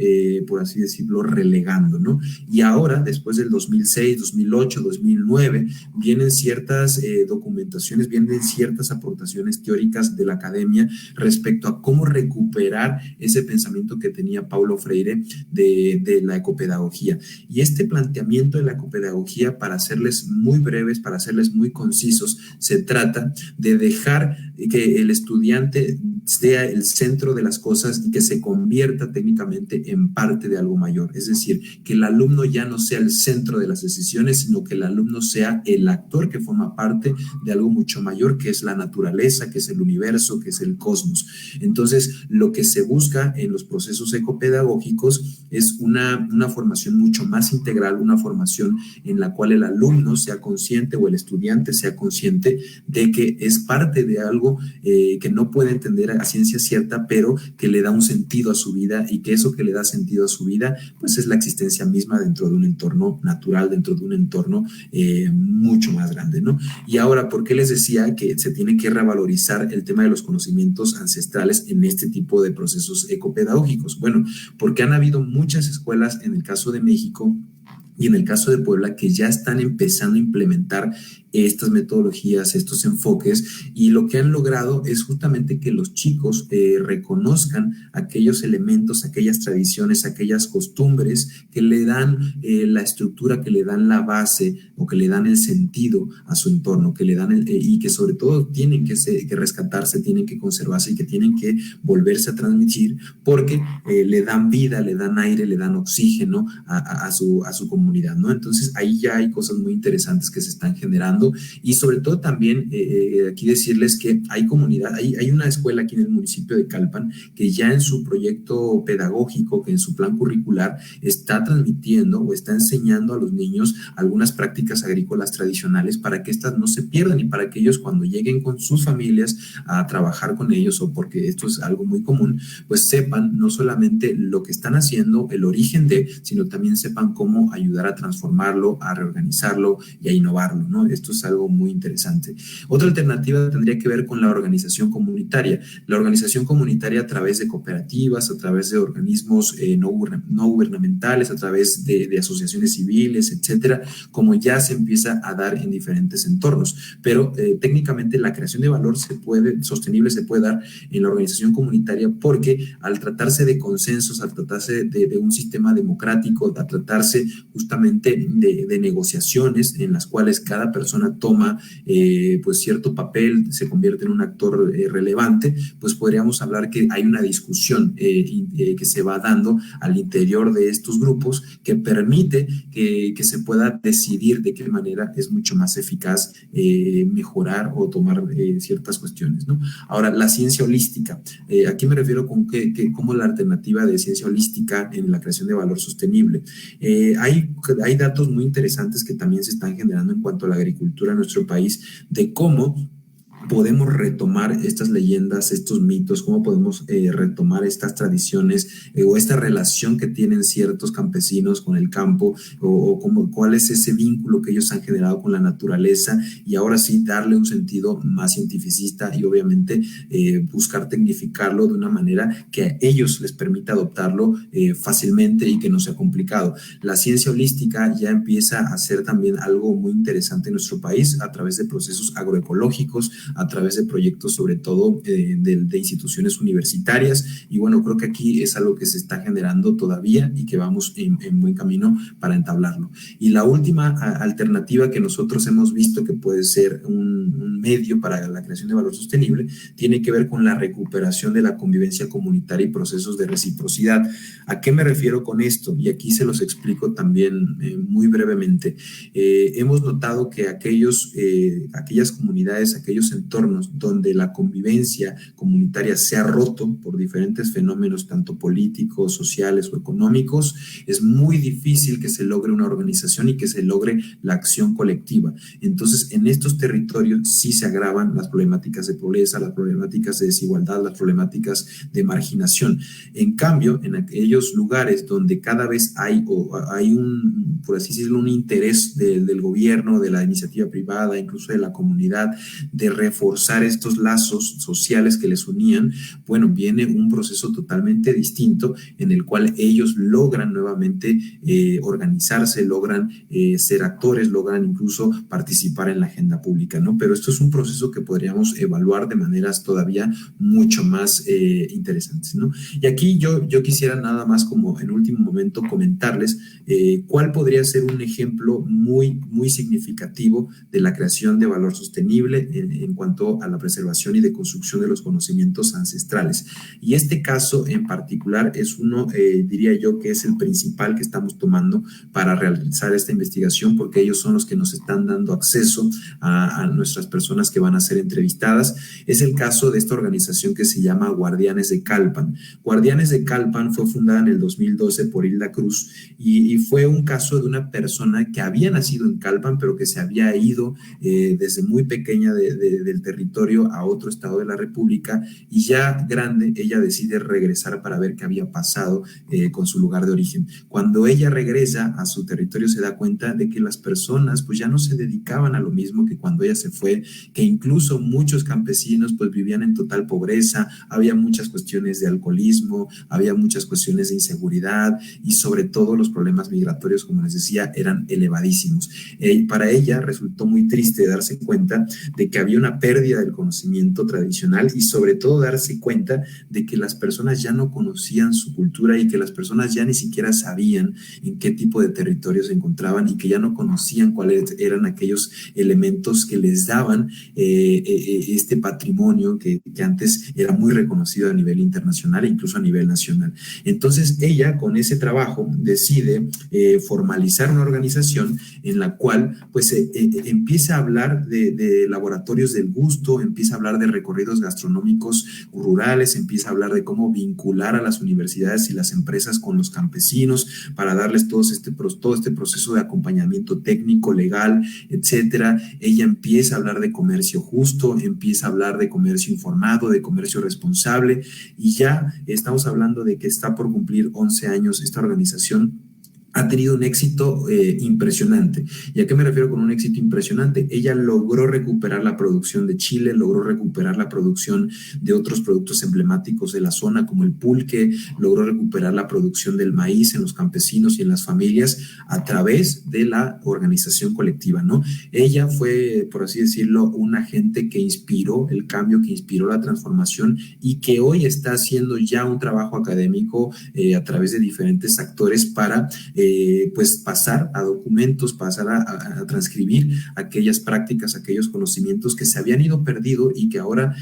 por así decirlo, relegando, ¿no? Y ahora, después del 2006, 2008, 2009, vienen ciertas documentaciones, vienen ciertas aportaciones teóricas de la academia respecto a cómo recuperar ese pensamiento que tenía Paulo Freire de la ecopedagogía. Y este planteamiento de la ecopedagogía, para hacerles muy breves, para hacerles muy concisos, se trata de dejar que el estudiante sea el centro de las cosas y que se convierta técnicamente en parte de algo mayor. Es decir, que el alumno ya no sea el centro de las decisiones, sino que el alumno sea el actor que forma parte de algo mucho mayor, que es la naturaleza, que es el universo, que es el cosmos. Entonces, lo que se busca en los procesos ecopedagógicos es una formación mucho más integral, una formación en la cual el alumno sea consciente, o el estudiante sea consciente de que es parte de algo que no puede entender a ciencia cierta, pero que le da un sentido a su vida, y que eso que le da sentido a su vida, pues es la existencia misma dentro de un entorno natural, dentro de un entorno mucho más grande, ¿no? Y ahora, ¿por qué les decía que se tiene que revalorizar el tema de los conocimientos ancestrales en este tipo de procesos ecopedagógicos? Bueno, porque han habido muchas escuelas, en el caso de México y en el caso de Puebla, que ya están empezando a implementar estas metodologías, estos enfoques, y lo que han logrado es justamente que los chicos reconozcan aquellos elementos, aquellas tradiciones, aquellas costumbres que le dan la estructura, que le dan la base, o que le dan el sentido a su entorno, que le dan y que sobre todo tienen que rescatarse, tienen que conservarse, y que tienen que volverse a transmitir, porque le dan vida, le dan aire, le dan oxígeno a su comunidad, ¿no? Entonces ahí ya hay cosas muy interesantes que se están generando. Y sobre todo también aquí decirles que hay comunidad, hay una escuela aquí en el municipio de Calpan que ya en su proyecto pedagógico, que en su plan curricular está transmitiendo o está enseñando a los niños algunas prácticas agrícolas tradicionales, para que estas no se pierdan, y para que ellos, cuando lleguen con sus familias a trabajar con ellos, o porque esto es algo muy común, pues sepan no solamente lo que están haciendo, el origen de, sino también sepan cómo ayudar a transformarlo, a reorganizarlo y a innovarlo, ¿no? Esto es algo muy interesante. Otra alternativa tendría que ver con la organización comunitaria. La organización comunitaria a través de cooperativas, a través de organismos no gubernamentales, a través de asociaciones civiles, etcétera, como ya se empieza a dar en diferentes entornos. Pero técnicamente la creación de valor sostenible se puede dar en la organización comunitaria, porque al tratarse de consensos, al tratarse de un sistema democrático, al tratarse justamente de negociaciones en las cuales cada persona toma pues cierto papel, se convierte en un actor relevante, pues podríamos hablar que hay una discusión que se va dando al interior de estos grupos, que permite que se pueda decidir de qué manera es mucho más eficaz mejorar o tomar ciertas cuestiones, ¿no? Ahora, la ciencia holística. Aquí me refiero con que como la alternativa de ciencia holística en la creación de valor sostenible. Hay datos muy interesantes que también se están generando en cuanto a la agricultura en nuestro país, de cómo podemos retomar estas leyendas, estos mitos, cómo podemos retomar estas tradiciones o esta relación que tienen ciertos campesinos con el campo o cuál es ese vínculo que ellos han generado con la naturaleza y ahora sí darle un sentido más cientificista y obviamente buscar tecnificarlo de una manera que a ellos les permita adoptarlo fácilmente y que no sea complicado. La ciencia holística ya empieza a ser también algo muy interesante en nuestro país a través de procesos agroecológicos, a través de proyectos sobre todo de instituciones universitarias y bueno, creo que aquí es algo que se está generando todavía y que vamos en buen camino para entablarlo. Y la última alternativa que nosotros hemos visto que puede ser un medio para la creación de valor sostenible tiene que ver con la recuperación de la convivencia comunitaria y procesos de reciprocidad. ¿A qué me refiero con esto? Y aquí se los explico también muy brevemente. Hemos notado que aquellas comunidades, aquellos entornos donde la convivencia comunitaria se ha roto por diferentes fenómenos, tanto políticos, sociales o económicos, es muy difícil que se logre una organización y que se logre la acción colectiva. Entonces, en estos territorios sí se agravan las problemáticas de pobreza, las problemáticas de desigualdad, las problemáticas de marginación. En cambio, en aquellos lugares donde cada vez hay un, por así decirlo, un interés del gobierno, de la iniciativa privada, incluso de la comunidad, de reforzar estos lazos sociales que les unían, bueno, viene un proceso totalmente distinto en el cual ellos logran nuevamente organizarse, logran ser actores, logran incluso participar en la agenda pública, ¿no? Pero esto es un proceso que podríamos evaluar de maneras todavía mucho más interesantes, ¿no? Y aquí yo quisiera nada más como en último momento comentarles cuál podría ser un ejemplo muy, muy significativo de la creación de valor sostenible en cuanto a la preservación y de construcción de los conocimientos ancestrales. Y este caso en particular es uno, diría yo, que es el principal que estamos tomando para realizar esta investigación, porque ellos son los que nos están dando acceso a nuestras personas que van a ser entrevistadas. Es el caso de esta organización que se llama Guardianes de Calpan. Guardianes de Calpan fue fundada en el 2012 por Hilda Cruz y fue un caso de una persona que había nacido en Calpan, pero que se había ido desde muy pequeña del territorio a otro estado de la República y ya grande ella decide regresar para ver qué había pasado con su lugar de origen. Cuando ella regresa a su territorio se da cuenta de que las personas pues ya no se dedicaban a lo mismo que cuando ella se fue, que incluso muchos campesinos pues vivían en total pobreza, había muchas cuestiones de alcoholismo, había muchas cuestiones de inseguridad y sobre todo los problemas migratorios, como les decía, eran elevadísimos. Para ella resultó muy triste darse cuenta de que había una pérdida del conocimiento tradicional y sobre todo darse cuenta de que las personas ya no conocían su cultura y que las personas ya ni siquiera sabían en qué tipo de territorio se encontraban y que ya no conocían cuáles eran aquellos elementos que les daban este patrimonio que antes era muy reconocido a nivel internacional e incluso a nivel nacional. Entonces ella con ese trabajo decide formalizar una organización en la cual pues empieza a hablar de laboratorios del gusto, empieza a hablar de recorridos gastronómicos rurales, empieza a hablar de cómo vincular a las universidades y las empresas con los campesinos para darles todo este proceso de acompañamiento técnico, legal, etcétera. Ella empieza a hablar de comercio justo, empieza a hablar de comercio informado, de comercio responsable y ya estamos hablando de que está por cumplir 11 años esta organización. Ha tenido un éxito impresionante. ¿Y a qué me refiero con un éxito impresionante? Ella logró recuperar la producción de chile, logró recuperar la producción de otros productos emblemáticos de la zona, como el pulque, logró recuperar la producción del maíz en los campesinos y en las familias a través de la organización colectiva, ¿no? Ella fue, por así decirlo, un agente que inspiró el cambio, que inspiró la transformación y que hoy está haciendo ya un trabajo académico a través de diferentes actores para pues pasar a documentos, pasar a transcribir aquellas prácticas, aquellos conocimientos que se habían ido perdido y que ahora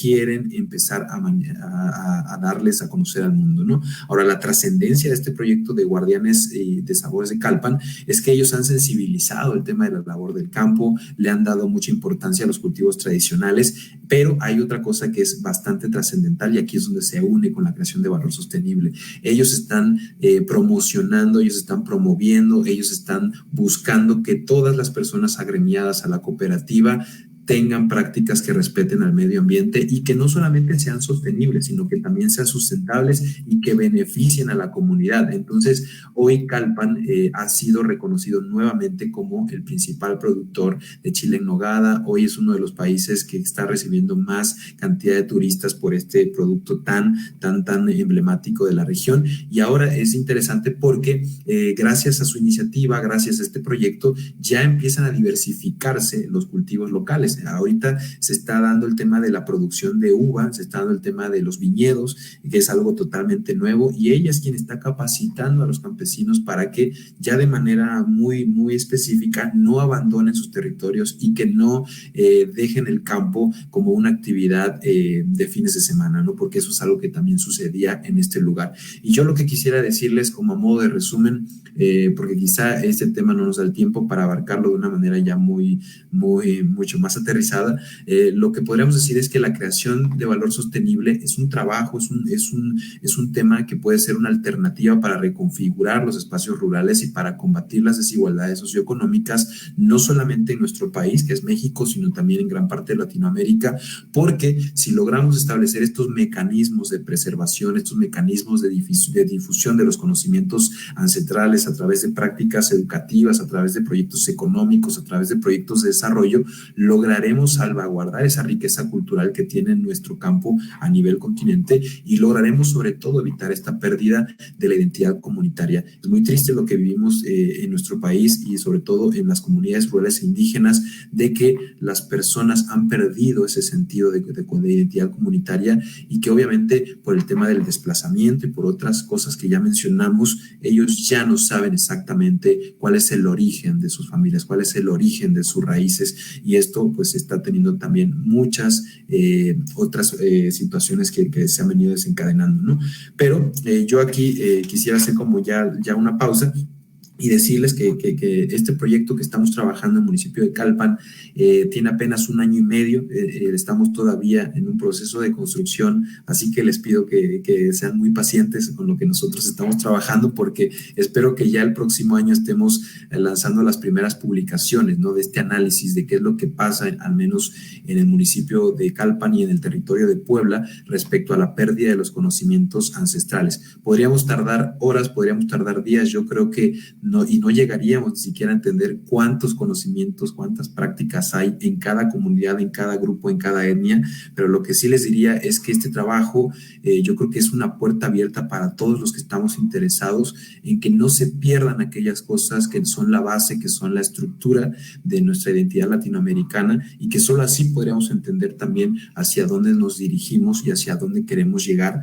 quieren empezar a darles a conocer al mundo, ¿no? Ahora, la trascendencia de este proyecto de Guardianes de Sabores de Calpan es que ellos han sensibilizado el tema de la labor del campo, le han dado mucha importancia a los cultivos tradicionales, pero hay otra cosa que es bastante trascendental y aquí es donde se une con la creación de valor sostenible. Ellos están promocionando, ellos están promoviendo, ellos están buscando que todas las personas agremiadas a la cooperativa tengan prácticas que respeten al medio ambiente y que no solamente sean sostenibles, sino que también sean sustentables y que beneficien a la comunidad. Entonces, hoy Calpan ha sido reconocido nuevamente como el principal productor de chile en nogada. Hoy es uno de los países que está recibiendo más cantidad de turistas por este producto tan emblemático de la región. Y ahora es interesante porque gracias a su iniciativa, gracias a este proyecto, ya empiezan a diversificarse los cultivos locales. Ahorita se está dando el tema de la producción de uva, se está dando el tema de los viñedos, que es algo totalmente nuevo, y ella es quien está capacitando a los campesinos para que ya de manera muy específica no abandonen sus territorios y que no dejen el campo como una actividad de fines de semana, ¿no? Porque eso es algo que también sucedía en este lugar. Y yo lo que quisiera decirles como a modo de resumen, porque quizá este tema no nos da el tiempo para abarcarlo de una manera ya mucho más aterrizada, lo que podríamos decir es que la creación de valor sostenible es un trabajo, es un tema que puede ser una alternativa para reconfigurar los espacios rurales y para combatir las desigualdades socioeconómicas, no solamente en nuestro país, que es México, sino también en gran parte de Latinoamérica, porque si logramos establecer estos mecanismos de preservación, estos mecanismos de difusión de los conocimientos ancestrales a través de prácticas educativas, a través de proyectos económicos, a través de proyectos de desarrollo, lograremos salvaguardar esa riqueza cultural que tiene nuestro campo a nivel continente y lograremos sobre todo evitar esta pérdida de la identidad comunitaria. Es muy triste lo que vivimos en nuestro país y sobre todo en las comunidades rurales e indígenas, de que las personas han perdido ese sentido de identidad comunitaria y que obviamente por el tema del desplazamiento y por otras cosas que ya mencionamos, ellos ya no saben exactamente cuál es el origen de sus familias, cuál es el origen de sus raíces, y esto pues está teniendo también muchas otras situaciones que se han venido desencadenando, ¿no? Pero yo aquí quisiera hacer como ya una pausa y decirles que este proyecto que estamos trabajando en el municipio de Calpan tiene apenas 1 año y medio, estamos todavía en un proceso de construcción, así que les pido que sean muy pacientes con lo que nosotros estamos trabajando, porque espero que ya el próximo año estemos lanzando las primeras publicaciones, ¿no? De este análisis de qué es lo que pasa, al menos en el municipio de Calpan y en el territorio de Puebla, respecto a la pérdida de los conocimientos ancestrales. Podríamos tardar horas, podríamos tardar días, yo creo que no llegaríamos ni siquiera a entender cuántos conocimientos, cuántas prácticas hay en cada comunidad, en cada grupo, en cada etnia, pero lo que sí les diría es que este trabajo yo creo que es una puerta abierta para todos los que estamos interesados en que no se pierdan aquellas cosas que son la base, que son la estructura de nuestra identidad latinoamericana, y que solo así podríamos entender también hacia dónde nos dirigimos y hacia dónde queremos llegar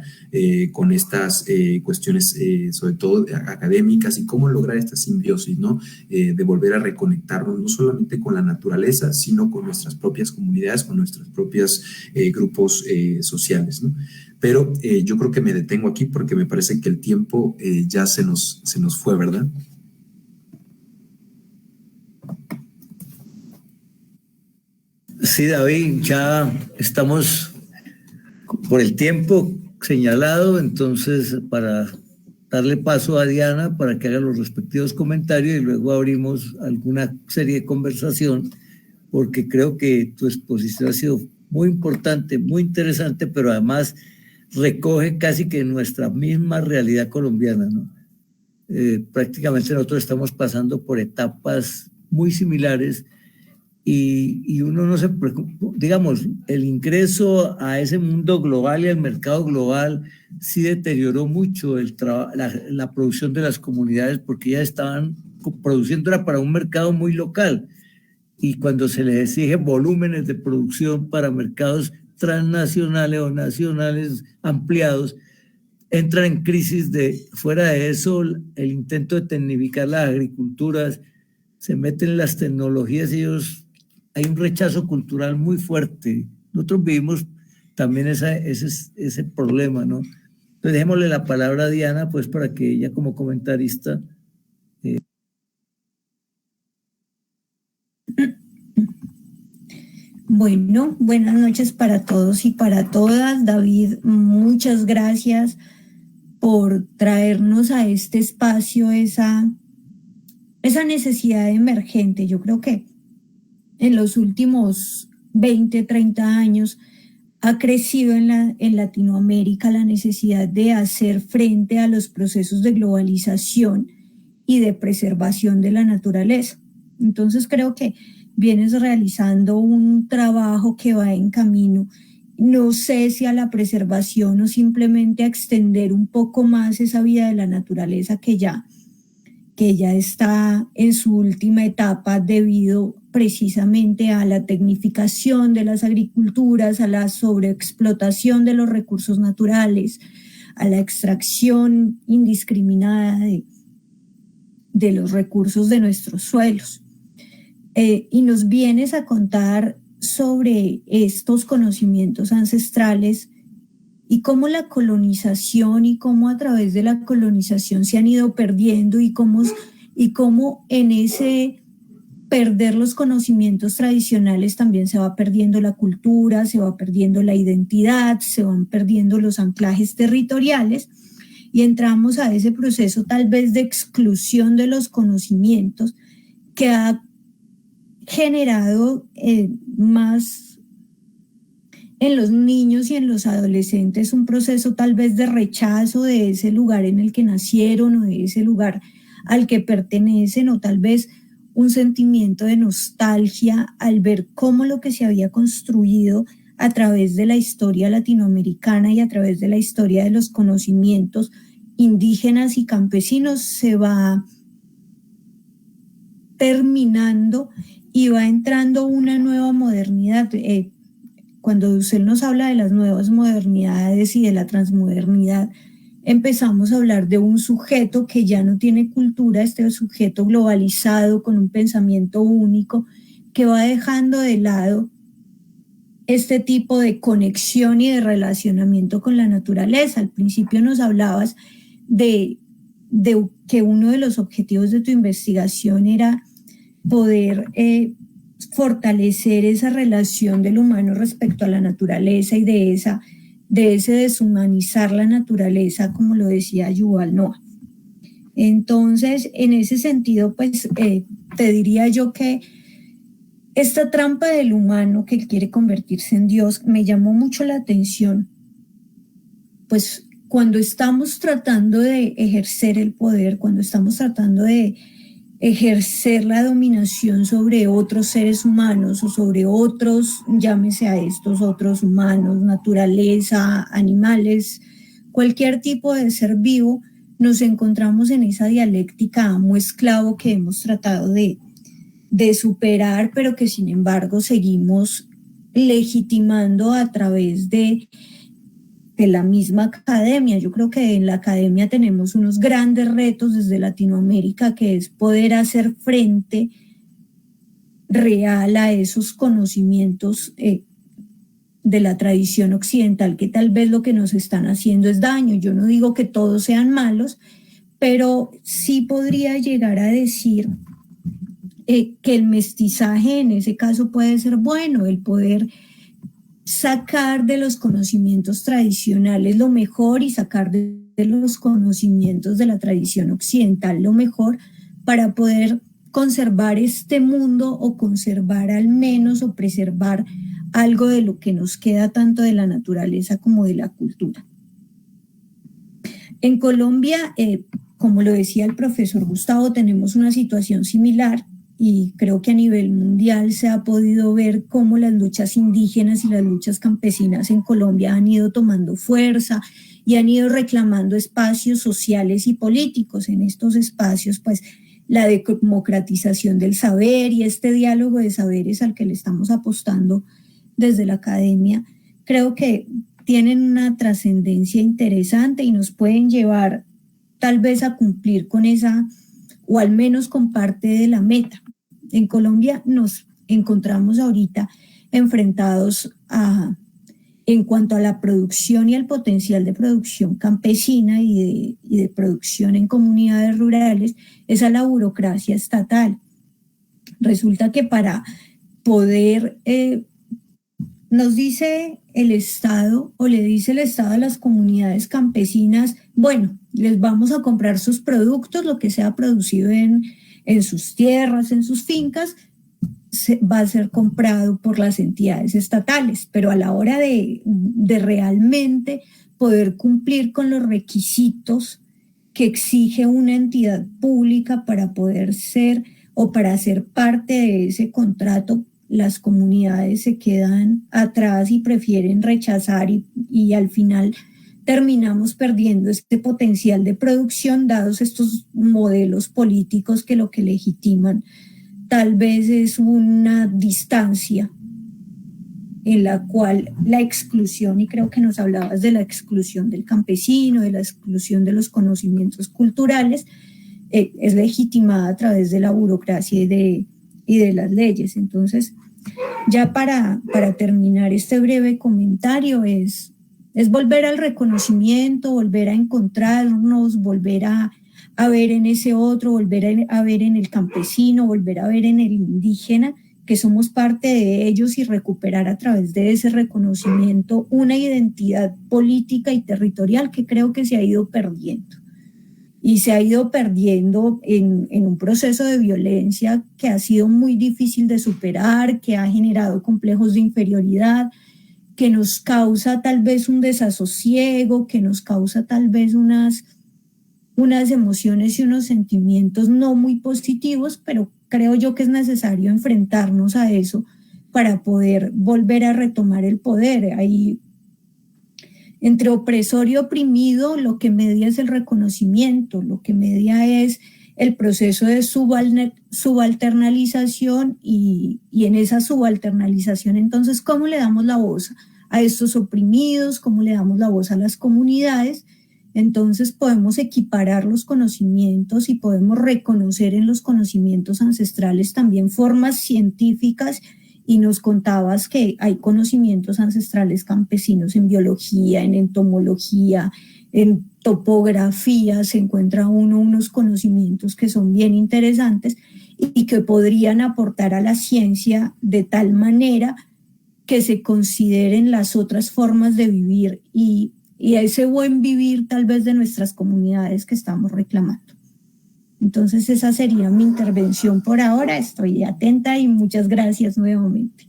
con estas cuestiones, sobre todo académicas, y cómo lograr esta simbiosis, ¿no? De volver a reconectarnos no solamente con la naturaleza, sino con nuestras propias comunidades, con nuestros propios grupos sociales, ¿no? Pero yo creo que me detengo aquí porque me parece que el tiempo ya se nos fue, ¿verdad? Sí, David, ya estamos por el tiempo señalado, entonces para darle paso a Diana para que haga los respectivos comentarios y luego abrimos alguna serie de conversación, porque creo que tu exposición ha sido muy importante, muy interesante, pero además recoge casi que nuestra misma realidad colombiana, ¿no? Prácticamente nosotros estamos pasando por etapas muy similares y uno no se preocupa, digamos, el ingreso a ese mundo global y al mercado global sí deterioró mucho la producción de las comunidades, porque ya estaban produciendo para un mercado muy local, y cuando se les exige volúmenes de producción para mercados transnacionales o nacionales ampliados, entran en crisis. Fuera de eso, el intento de tecnificar las agriculturas, se meten en las tecnologías y hay un rechazo cultural muy fuerte. Nosotros vivimos también ese problema, ¿no? Entonces, démosle la palabra a Diana, pues, para que ella como comentarista... Bueno, buenas noches para todos y para todas. David, muchas gracias por traernos a este espacio esa necesidad emergente. Yo creo que en los últimos 20, 30 años, ha crecido en Latinoamérica la necesidad de hacer frente a los procesos de globalización y de preservación de la naturaleza. Entonces creo que vienes realizando un trabajo que va en camino, no sé si a la preservación o simplemente a extender un poco más esa vida de la naturaleza que ya está en su última etapa debido precisamente a la tecnificación de las agriculturas, a la sobreexplotación de los recursos naturales, a la extracción indiscriminada de los recursos de nuestros suelos. Y nos vienes a contar sobre estos conocimientos ancestrales y cómo la colonización y cómo a través de la colonización se han ido perdiendo y cómo en ese perder los conocimientos tradicionales también se va perdiendo la cultura, se va perdiendo la identidad, se van perdiendo los anclajes territoriales y entramos a ese proceso tal vez de exclusión de los conocimientos que ha generado más en los niños y en los adolescentes un proceso tal vez de rechazo de ese lugar en el que nacieron o de ese lugar al que pertenecen, o tal vez un sentimiento de nostalgia al ver cómo lo que se había construido a través de la historia latinoamericana y a través de la historia de los conocimientos indígenas y campesinos se va terminando y va entrando una nueva modernidad. Cuando usted nos habla de las nuevas modernidades y de la transmodernidad, empezamos a hablar de un sujeto que ya no tiene cultura, este sujeto globalizado con un pensamiento único que va dejando de lado este tipo de conexión y de relacionamiento con la naturaleza. Al principio nos hablabas de que uno de los objetivos de tu investigación era poder fortalecer esa relación del humano respecto a la naturaleza y de ese deshumanizar la naturaleza, como lo decía Yuval Noah. Entonces, en ese sentido, pues te diría yo que esta trampa del humano que quiere convertirse en Dios me llamó mucho la atención, pues cuando estamos tratando de ejercer el poder, cuando estamos tratando de ejercer la dominación sobre otros seres humanos o sobre otros, llámese a estos otros humanos, naturaleza, animales, cualquier tipo de ser vivo, nos encontramos en esa dialéctica amo-esclavo que hemos tratado de superar, pero que sin embargo seguimos legitimando a través de la misma academia. Yo creo que en la academia tenemos unos grandes retos desde Latinoamérica, que es poder hacer frente real a esos conocimientos de la tradición occidental, que tal vez lo que nos están haciendo es daño. Yo no digo que todos sean malos, pero sí podría llegar a decir que el mestizaje en ese caso puede ser bueno, el poder sacar de los conocimientos tradicionales lo mejor y sacar de los conocimientos de la tradición occidental lo mejor para poder conservar este mundo o conservar al menos o preservar algo de lo que nos queda tanto de la naturaleza como de la cultura. En Colombia, como lo decía el profesor Gustavo, tenemos una situación similar. Y creo que a nivel mundial se ha podido ver cómo las luchas indígenas y las luchas campesinas en Colombia han ido tomando fuerza y han ido reclamando espacios sociales y políticos. En estos espacios, pues, la democratización del saber y este diálogo de saberes al que le estamos apostando desde la academia, creo que tienen una trascendencia interesante y nos pueden llevar tal vez a cumplir con esa, o al menos con parte de la meta. En Colombia nos encontramos ahorita enfrentados en cuanto a la producción y el potencial de producción campesina y de producción en comunidades rurales, es a la burocracia estatal. Resulta que para poder, nos dice el Estado o le dice el Estado a las comunidades campesinas, bueno, les vamos a comprar sus productos, lo que sea producido en sus tierras, en sus fincas, va a ser comprado por las entidades estatales, pero a la hora de realmente poder cumplir con los requisitos que exige una entidad pública para poder ser o para ser parte de ese contrato, las comunidades se quedan atrás y prefieren rechazar y al final terminamos perdiendo este potencial de producción dados estos modelos políticos que lo que legitiman tal vez es una distancia en la cual la exclusión, y creo que nos hablabas de la exclusión del campesino, de la exclusión de los conocimientos culturales, es legitimada a través de la burocracia y de las leyes. Entonces, ya para terminar este breve comentario, es volver al reconocimiento, volver a encontrarnos, volver a ver en ese otro, volver a ver en el campesino, volver a ver en el indígena, que somos parte de ellos y recuperar a través de ese reconocimiento una identidad política y territorial que creo que se ha ido perdiendo. Y se ha ido perdiendo en un proceso de violencia que ha sido muy difícil de superar, que ha generado complejos de inferioridad, que nos causa tal vez un desasosiego, que nos causa tal vez unas emociones y unos sentimientos no muy positivos, pero creo yo que es necesario enfrentarnos a eso para poder volver a retomar el poder. Ahí, entre opresor y oprimido, lo que media es el reconocimiento, lo que media es el proceso de subalternalización y en esa subalternalización, entonces, ¿cómo le damos la voz a estos oprimidos? ¿Cómo le damos la voz a las comunidades? Entonces podemos equiparar los conocimientos y podemos reconocer en los conocimientos ancestrales también formas científicas, y nos contabas que hay conocimientos ancestrales campesinos en biología, en entomología, en topografía, se encuentra unos conocimientos que son bien interesantes y que podrían aportar a la ciencia de tal manera que se consideren las otras formas de vivir y a ese buen vivir tal vez de nuestras comunidades que estamos reclamando. Entonces esa sería mi intervención por ahora. Estoy atenta y muchas gracias nuevamente.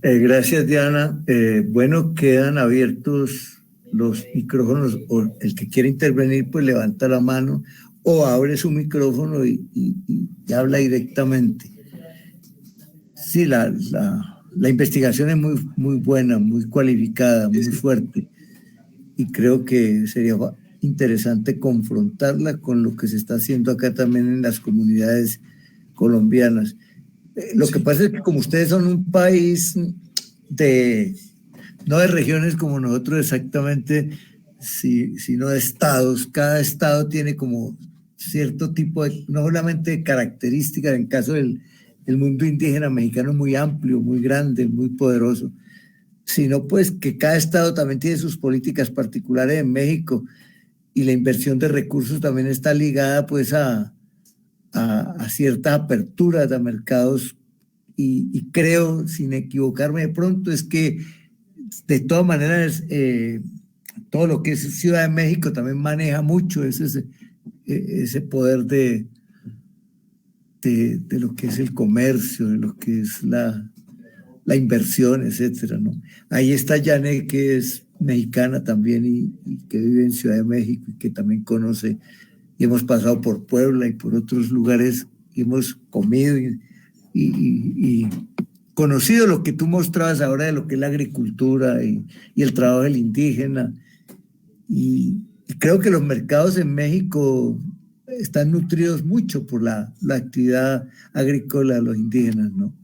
Gracias, Diana. Bueno, quedan abiertos los micrófonos, o el que quiera intervenir pues levanta la mano o abre su micrófono y habla directamente. Sí, la investigación es muy buena, muy cualificada, muy fuerte. Y creo que sería interesante confrontarla con lo que se está haciendo acá también en las comunidades colombianas. Lo que pasa es que como ustedes son un país no de regiones como nosotros exactamente, sino de estados, cada estado tiene como cierto tipo de, no solamente de características, en caso del mundo indígena mexicano es muy amplio, muy grande, muy poderoso, sino pues que cada estado también tiene sus políticas particulares en México y la inversión de recursos también está ligada pues a cierta apertura de mercados y creo, sin equivocarme de pronto, es que de todas maneras todo lo que es Ciudad de México también maneja mucho ese poder de lo que es el comercio, de lo que es la inversión, etcétera, ¿no? Ahí está Janet, que es mexicana también y que vive en Ciudad de México y que también conoce, y hemos pasado por Puebla y por otros lugares, y hemos comido y conocido lo que tú mostrabas ahora de lo que es la agricultura y el trabajo del indígena. Y creo que los mercados en México están nutridos mucho por la actividad agrícola de los indígenas, ¿no?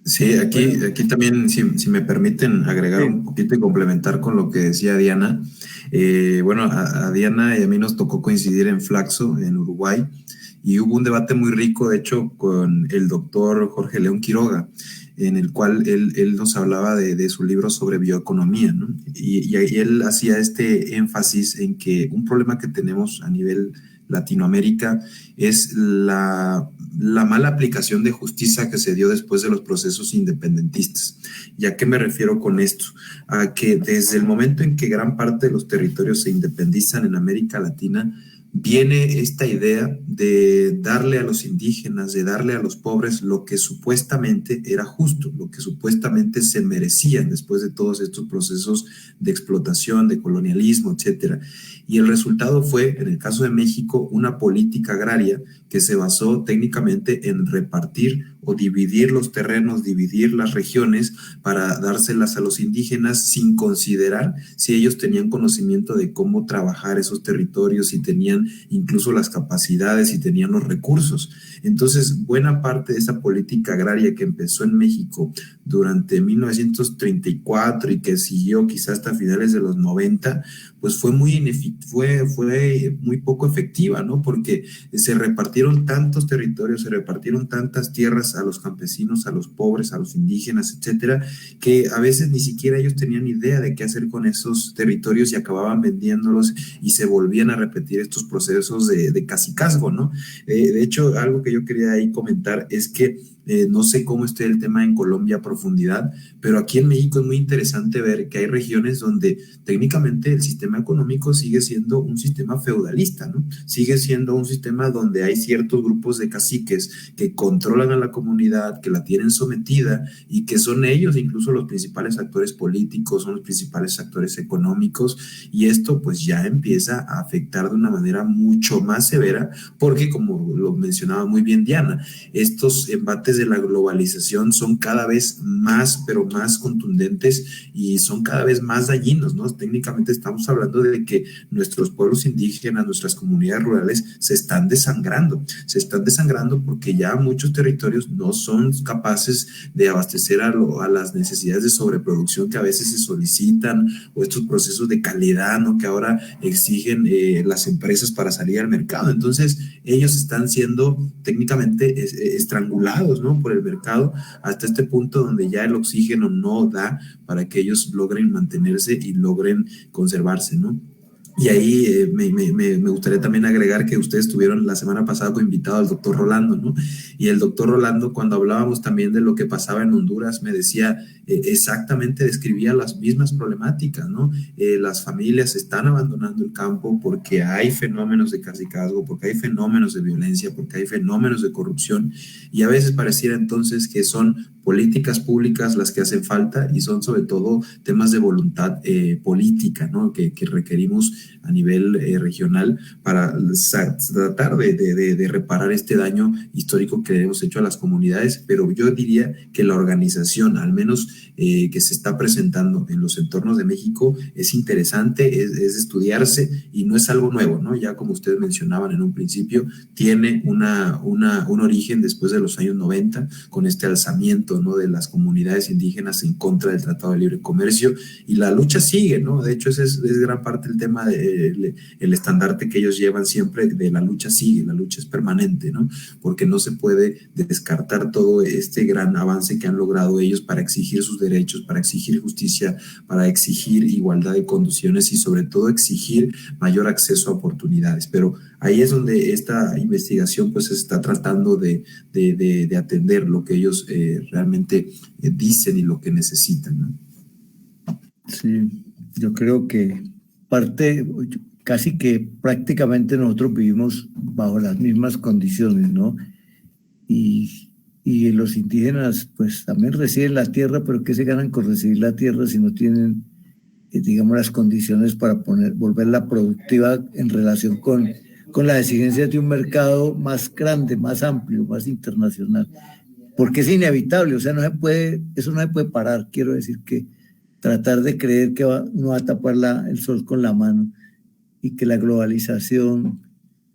Sí, aquí también, si me permiten agregar un poquito y complementar con lo que decía Diana. Bueno, a Diana y a mí nos tocó coincidir en Flaxo, en Uruguay, y hubo un debate muy rico, de hecho, con el doctor Jorge León Quiroga, en el cual él nos hablaba de su libro sobre bioeconomía, ¿no? Y él hacía este énfasis en que un problema que tenemos a nivel Latinoamérica es la mala aplicación de justicia que se dio después de los procesos independentistas. ¿Y a qué me refiero con esto? A que desde el momento en que gran parte de los territorios se independizan en América Latina, viene esta idea de darle a los indígenas, de darle a los pobres lo que supuestamente era justo, lo que supuestamente se merecían después de todos estos procesos de explotación, de colonialismo, etcétera. Y el resultado fue, en el caso de México, una política agraria que se basó técnicamente en repartir o dividir los terrenos, dividir las regiones para dárselas a los indígenas sin considerar si ellos tenían conocimiento de cómo trabajar esos territorios, si tenían incluso las capacidades, si tenían los recursos. Entonces, buena parte de esa política agraria que empezó en México durante 1934 y que siguió quizás hasta finales de los 90, pues fue muy poco efectiva, ¿no? Porque se repartieron tantos territorios, se repartieron tantas tierras a los campesinos, a los pobres, a los indígenas, etcétera, que a veces ni siquiera ellos tenían idea de qué hacer con esos territorios y acababan vendiéndolos y se volvían a repetir estos procesos de cacicazgo, ¿no? De hecho, algo que yo quería ahí comentar es que no sé cómo esté el tema en Colombia a profundidad, pero aquí en México es muy interesante ver que hay regiones donde técnicamente el sistema económico sigue siendo un sistema feudalista, ¿no? Sigue siendo un sistema donde hay ciertos grupos de caciques que controlan a la comunidad, que la tienen sometida y que son ellos incluso los principales actores políticos, son los principales actores económicos, y esto pues ya empieza a afectar de una manera mucho más severa porque, como lo mencionaba muy bien Diana, estos embates de la globalización son cada vez más, pero más contundentes y son cada vez más dañinos, ¿no? Técnicamente estamos hablando de que nuestros pueblos indígenas, nuestras comunidades rurales se están desangrando porque ya muchos territorios no son capaces de abastecer a las necesidades de sobreproducción que a veces se solicitan, o estos procesos de calidad, ¿no?, que ahora exigen las empresas para salir al mercado. Entonces ellos están siendo técnicamente estrangulados, ¿no?, por el mercado, hasta este punto donde ya el oxígeno no da para que ellos logren mantenerse y logren conservarse, ¿no? Y ahí me gustaría también agregar que ustedes tuvieron la semana pasada como invitado al doctor Rolando, ¿no? Y el doctor Rolando, cuando hablábamos también de lo que pasaba en Honduras, me decía exactamente, describía las mismas problemáticas, ¿no? Las familias están abandonando el campo porque hay fenómenos de cacicazgo, porque hay fenómenos de violencia, porque hay fenómenos de corrupción, y a veces pareciera entonces que son políticas públicas las que hacen falta y son sobre todo temas de voluntad política, ¿no?, que requerimos a nivel regional para tratar de reparar este daño histórico que hemos hecho a las comunidades. Pero yo diría que la organización, al menos que se está presentando en los entornos de México, es interesante, es de estudiarse y no es algo nuevo, ¿no? Ya como ustedes mencionaban en un principio, tiene un origen después de los años 90 con este alzamiento, ¿no?, de las comunidades indígenas en contra del Tratado de Libre Comercio, y la lucha sigue, ¿no? De hecho, ese es gran parte del tema, el estandarte que ellos llevan siempre de la lucha sigue, la lucha es permanente, ¿no? Porque no se puede descartar todo este gran avance que han logrado ellos para exigir sus derechos, para exigir justicia, para exigir igualdad de condiciones y sobre todo exigir mayor acceso a oportunidades. Pero ahí es donde esta investigación pues está tratando de atender lo que ellos realmente dicen y lo que necesitan, ¿no? Sí, yo creo que casi que prácticamente nosotros vivimos bajo las mismas condiciones, ¿no? Y los indígenas pues también reciben la tierra, pero ¿qué se ganan con recibir la tierra si no tienen, digamos, las condiciones para volverla productiva en relación con las exigencias de un mercado más grande, más amplio, más internacional? Porque es inevitable, o sea, eso no se puede parar. Quiero decir que tratar de creer que no va a tapar el sol con la mano y que la globalización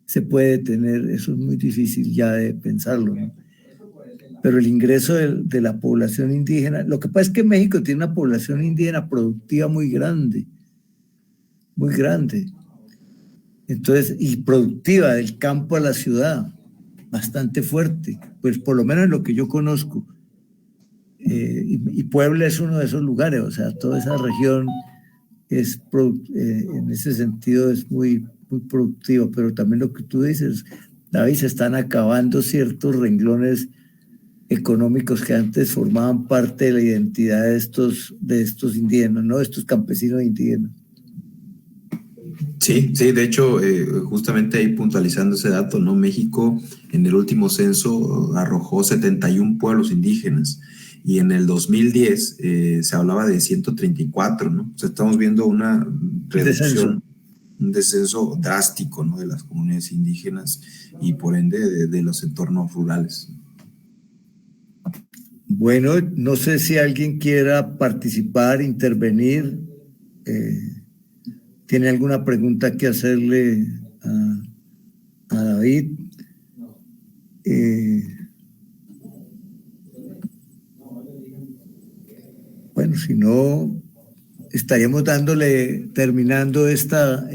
se puede detener, eso es muy difícil ya de pensarlo, ¿no? Pero el ingreso de la población indígena, lo que pasa es que México tiene una población indígena productiva muy grande, entonces, y productiva del campo a la ciudad, bastante fuerte, pues por lo menos en lo que yo conozco. Y Puebla es uno de esos lugares, o sea, toda esa región en ese sentido es muy, muy productiva, pero también lo que tú dices, David, se están acabando ciertos renglones económicos que antes formaban parte de la identidad de estos indígenas, ¿no? Estos campesinos indígenas. Sí, sí, de hecho, justamente ahí puntualizando ese dato, ¿no? México en el último censo arrojó 71 pueblos indígenas y en el 2010 se hablaba de 134, ¿no? O sea, estamos viendo una Descenso. reducción, un descenso drástico, ¿no? De las comunidades indígenas y por ende de los entornos rurales. Bueno, no sé si alguien quiera participar, intervenir. ¿Tiene alguna pregunta que hacerle a David? Bueno, si no, estaríamos terminando esta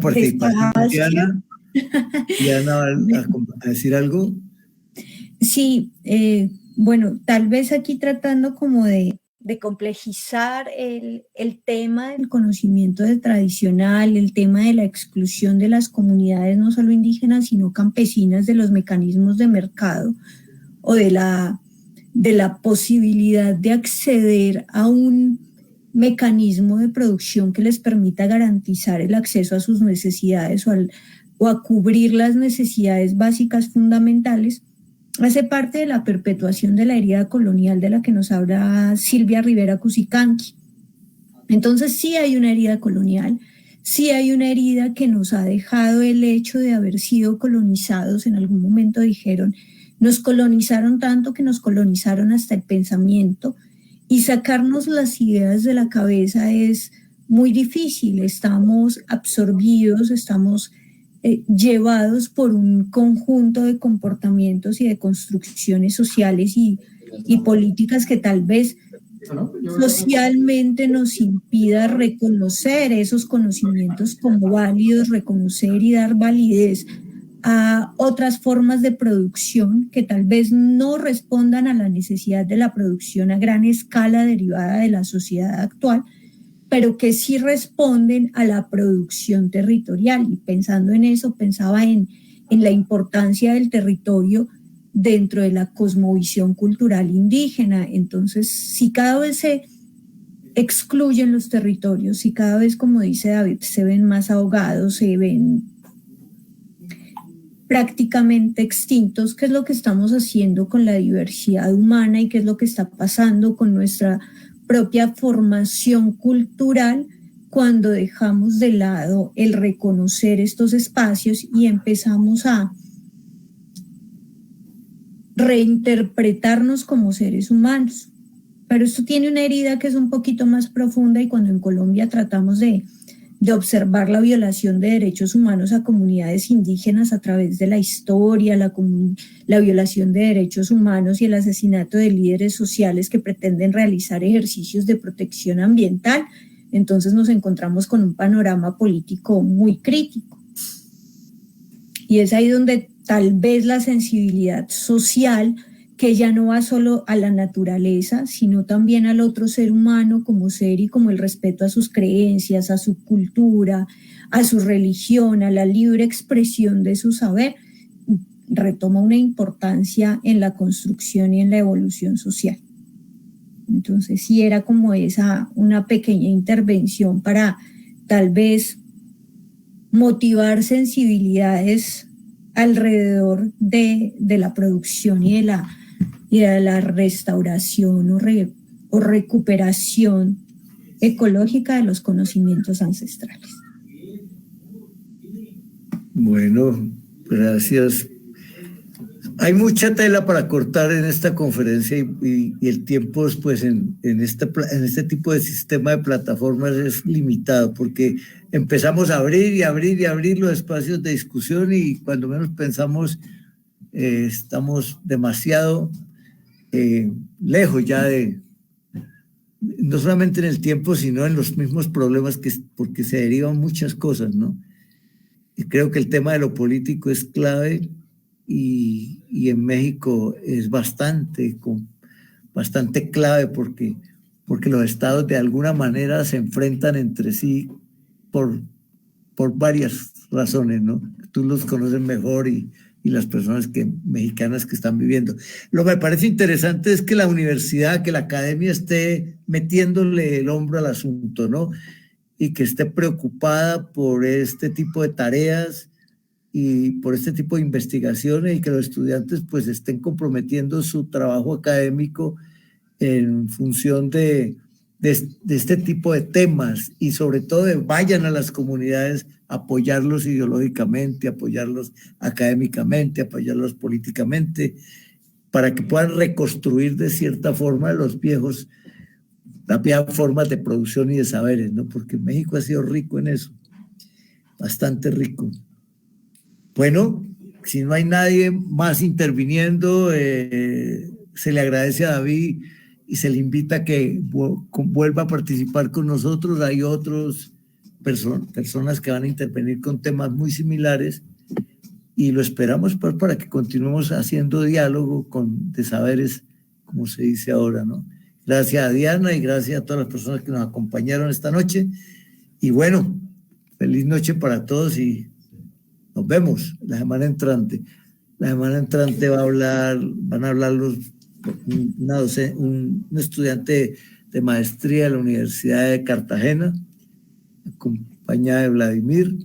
participación de Diana. Diana, ¿a decir algo? Sí, bueno, tal vez aquí tratando como de complejizar el tema del conocimiento del tradicional, el tema de la exclusión de las comunidades no solo indígenas, sino campesinas de los mecanismos de mercado o de la posibilidad de acceder a un mecanismo de producción que les permita garantizar el acceso a sus necesidades o a cubrir las necesidades básicas fundamentales, hace parte de la perpetuación de la herida colonial de la que nos habla Silvia Rivera Cusicanqui. Entonces sí hay una herida colonial, sí hay una herida que nos ha dejado el hecho de haber sido colonizados. En algún momento dijeron, nos colonizaron tanto que nos colonizaron hasta el pensamiento, y sacarnos las ideas de la cabeza es muy difícil. Estamos absorbidos, estamos llevados por un conjunto de comportamientos y de construcciones sociales y políticas que tal vez socialmente nos impida reconocer esos conocimientos como válidos, reconocer y dar validez a otras formas de producción que tal vez no respondan a la necesidad de la producción a gran escala derivada de la sociedad actual, pero que sí responden a la producción territorial. Y pensando en eso, pensaba en la importancia del territorio dentro de la cosmovisión cultural indígena. Entonces, si cada vez se excluyen los territorios, si cada vez, como dice David, se ven más ahogados, se ven prácticamente extintos, ¿qué es lo que estamos haciendo con la diversidad humana y qué es lo que está pasando con nuestra propia formación cultural cuando dejamos de lado el reconocer estos espacios y empezamos a reinterpretarnos como seres humanos? Pero esto tiene una herida que es un poquito más profunda, y cuando en Colombia tratamos de observar la violación de derechos humanos a comunidades indígenas a través de la historia, la violación de derechos humanos y el asesinato de líderes sociales que pretenden realizar ejercicios de protección ambiental, entonces nos encontramos con un panorama político muy crítico. Y es ahí donde tal vez la sensibilidad social, que ya no va solo a la naturaleza, sino también al otro ser humano como ser y como el respeto a sus creencias, a su cultura, a su religión, a la libre expresión de su saber, retoma una importancia en la construcción y en la evolución social. Entonces sí era como una pequeña intervención para tal vez motivar sensibilidades alrededor de la producción y de la restauración o recuperación ecológica de los conocimientos ancestrales. Bueno, gracias. Hay mucha tela para cortar en esta conferencia y el tiempo pues, en este tipo de sistema de plataformas es limitado, porque empezamos a abrir y abrir y abrir los espacios de discusión, y cuando menos pensamos estamos demasiado lejos ya no solamente en el tiempo, sino en los mismos problemas, porque se derivan muchas cosas, ¿no? Y creo que el tema de lo político es clave, y en México es bastante clave, porque los estados de alguna manera se enfrentan entre sí por varias razones, ¿no? Tú los conoces mejor, y las personas mexicanas que están viviendo. Lo que me parece interesante es que la universidad, que la academia esté metiéndole el hombro al asunto, ¿no? y que esté preocupada por este tipo de tareas y por este tipo de investigaciones, y que los estudiantes pues estén comprometiendo su trabajo académico en función de este tipo de temas, y sobre todo vayan a las comunidades a apoyarlos ideológicamente, apoyarlos académicamente, apoyarlos políticamente, para que puedan reconstruir de cierta forma las viejas formas de producción y de saberes, ¿no? Porque México ha sido rico en eso, bastante rico. Bueno, si no hay nadie más interviniendo, se le agradece a David y se le invita a que vuelva a participar con nosotros. Hay otras personas que van a intervenir con temas muy similares, y lo esperamos pues para que continuemos haciendo diálogo de saberes, como se dice ahora, ¿no? Gracias a Diana y gracias a todas las personas que nos acompañaron esta noche. Y bueno, feliz noche para todos y nos vemos la semana entrante. La semana entrante van a hablar un estudiante de maestría de la Universidad de Cartagena, acompañada de Vladimir.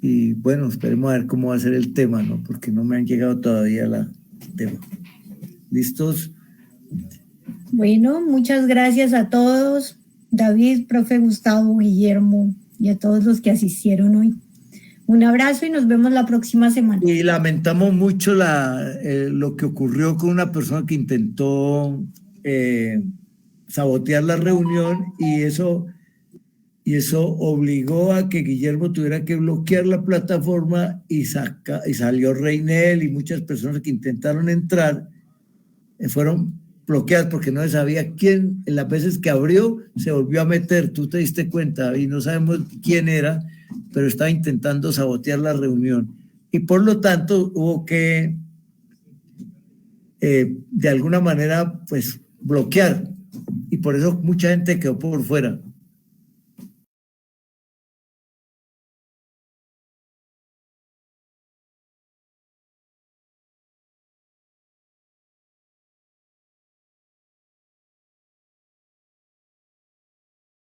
Y bueno, esperemos a ver cómo va a ser el tema, ¿no? Porque no me han llegado todavía el tema. ¿Listos? Bueno, muchas gracias a todos, David, profe Gustavo, Guillermo y a todos los que asistieron hoy. Un abrazo y nos vemos la próxima semana. Y lamentamos mucho lo que ocurrió con una persona que intentó sabotear la reunión, y eso obligó a que Guillermo tuviera que bloquear la plataforma, y salió Reinel, y muchas personas que intentaron entrar fueron bloqueadas porque no se sabía quién. En las veces que abrió se volvió a meter, tú te diste cuenta, y no sabemos quién era, pero estaba intentando sabotear la reunión, y por lo tanto hubo que de alguna manera pues bloquear, y por eso mucha gente quedó por fuera.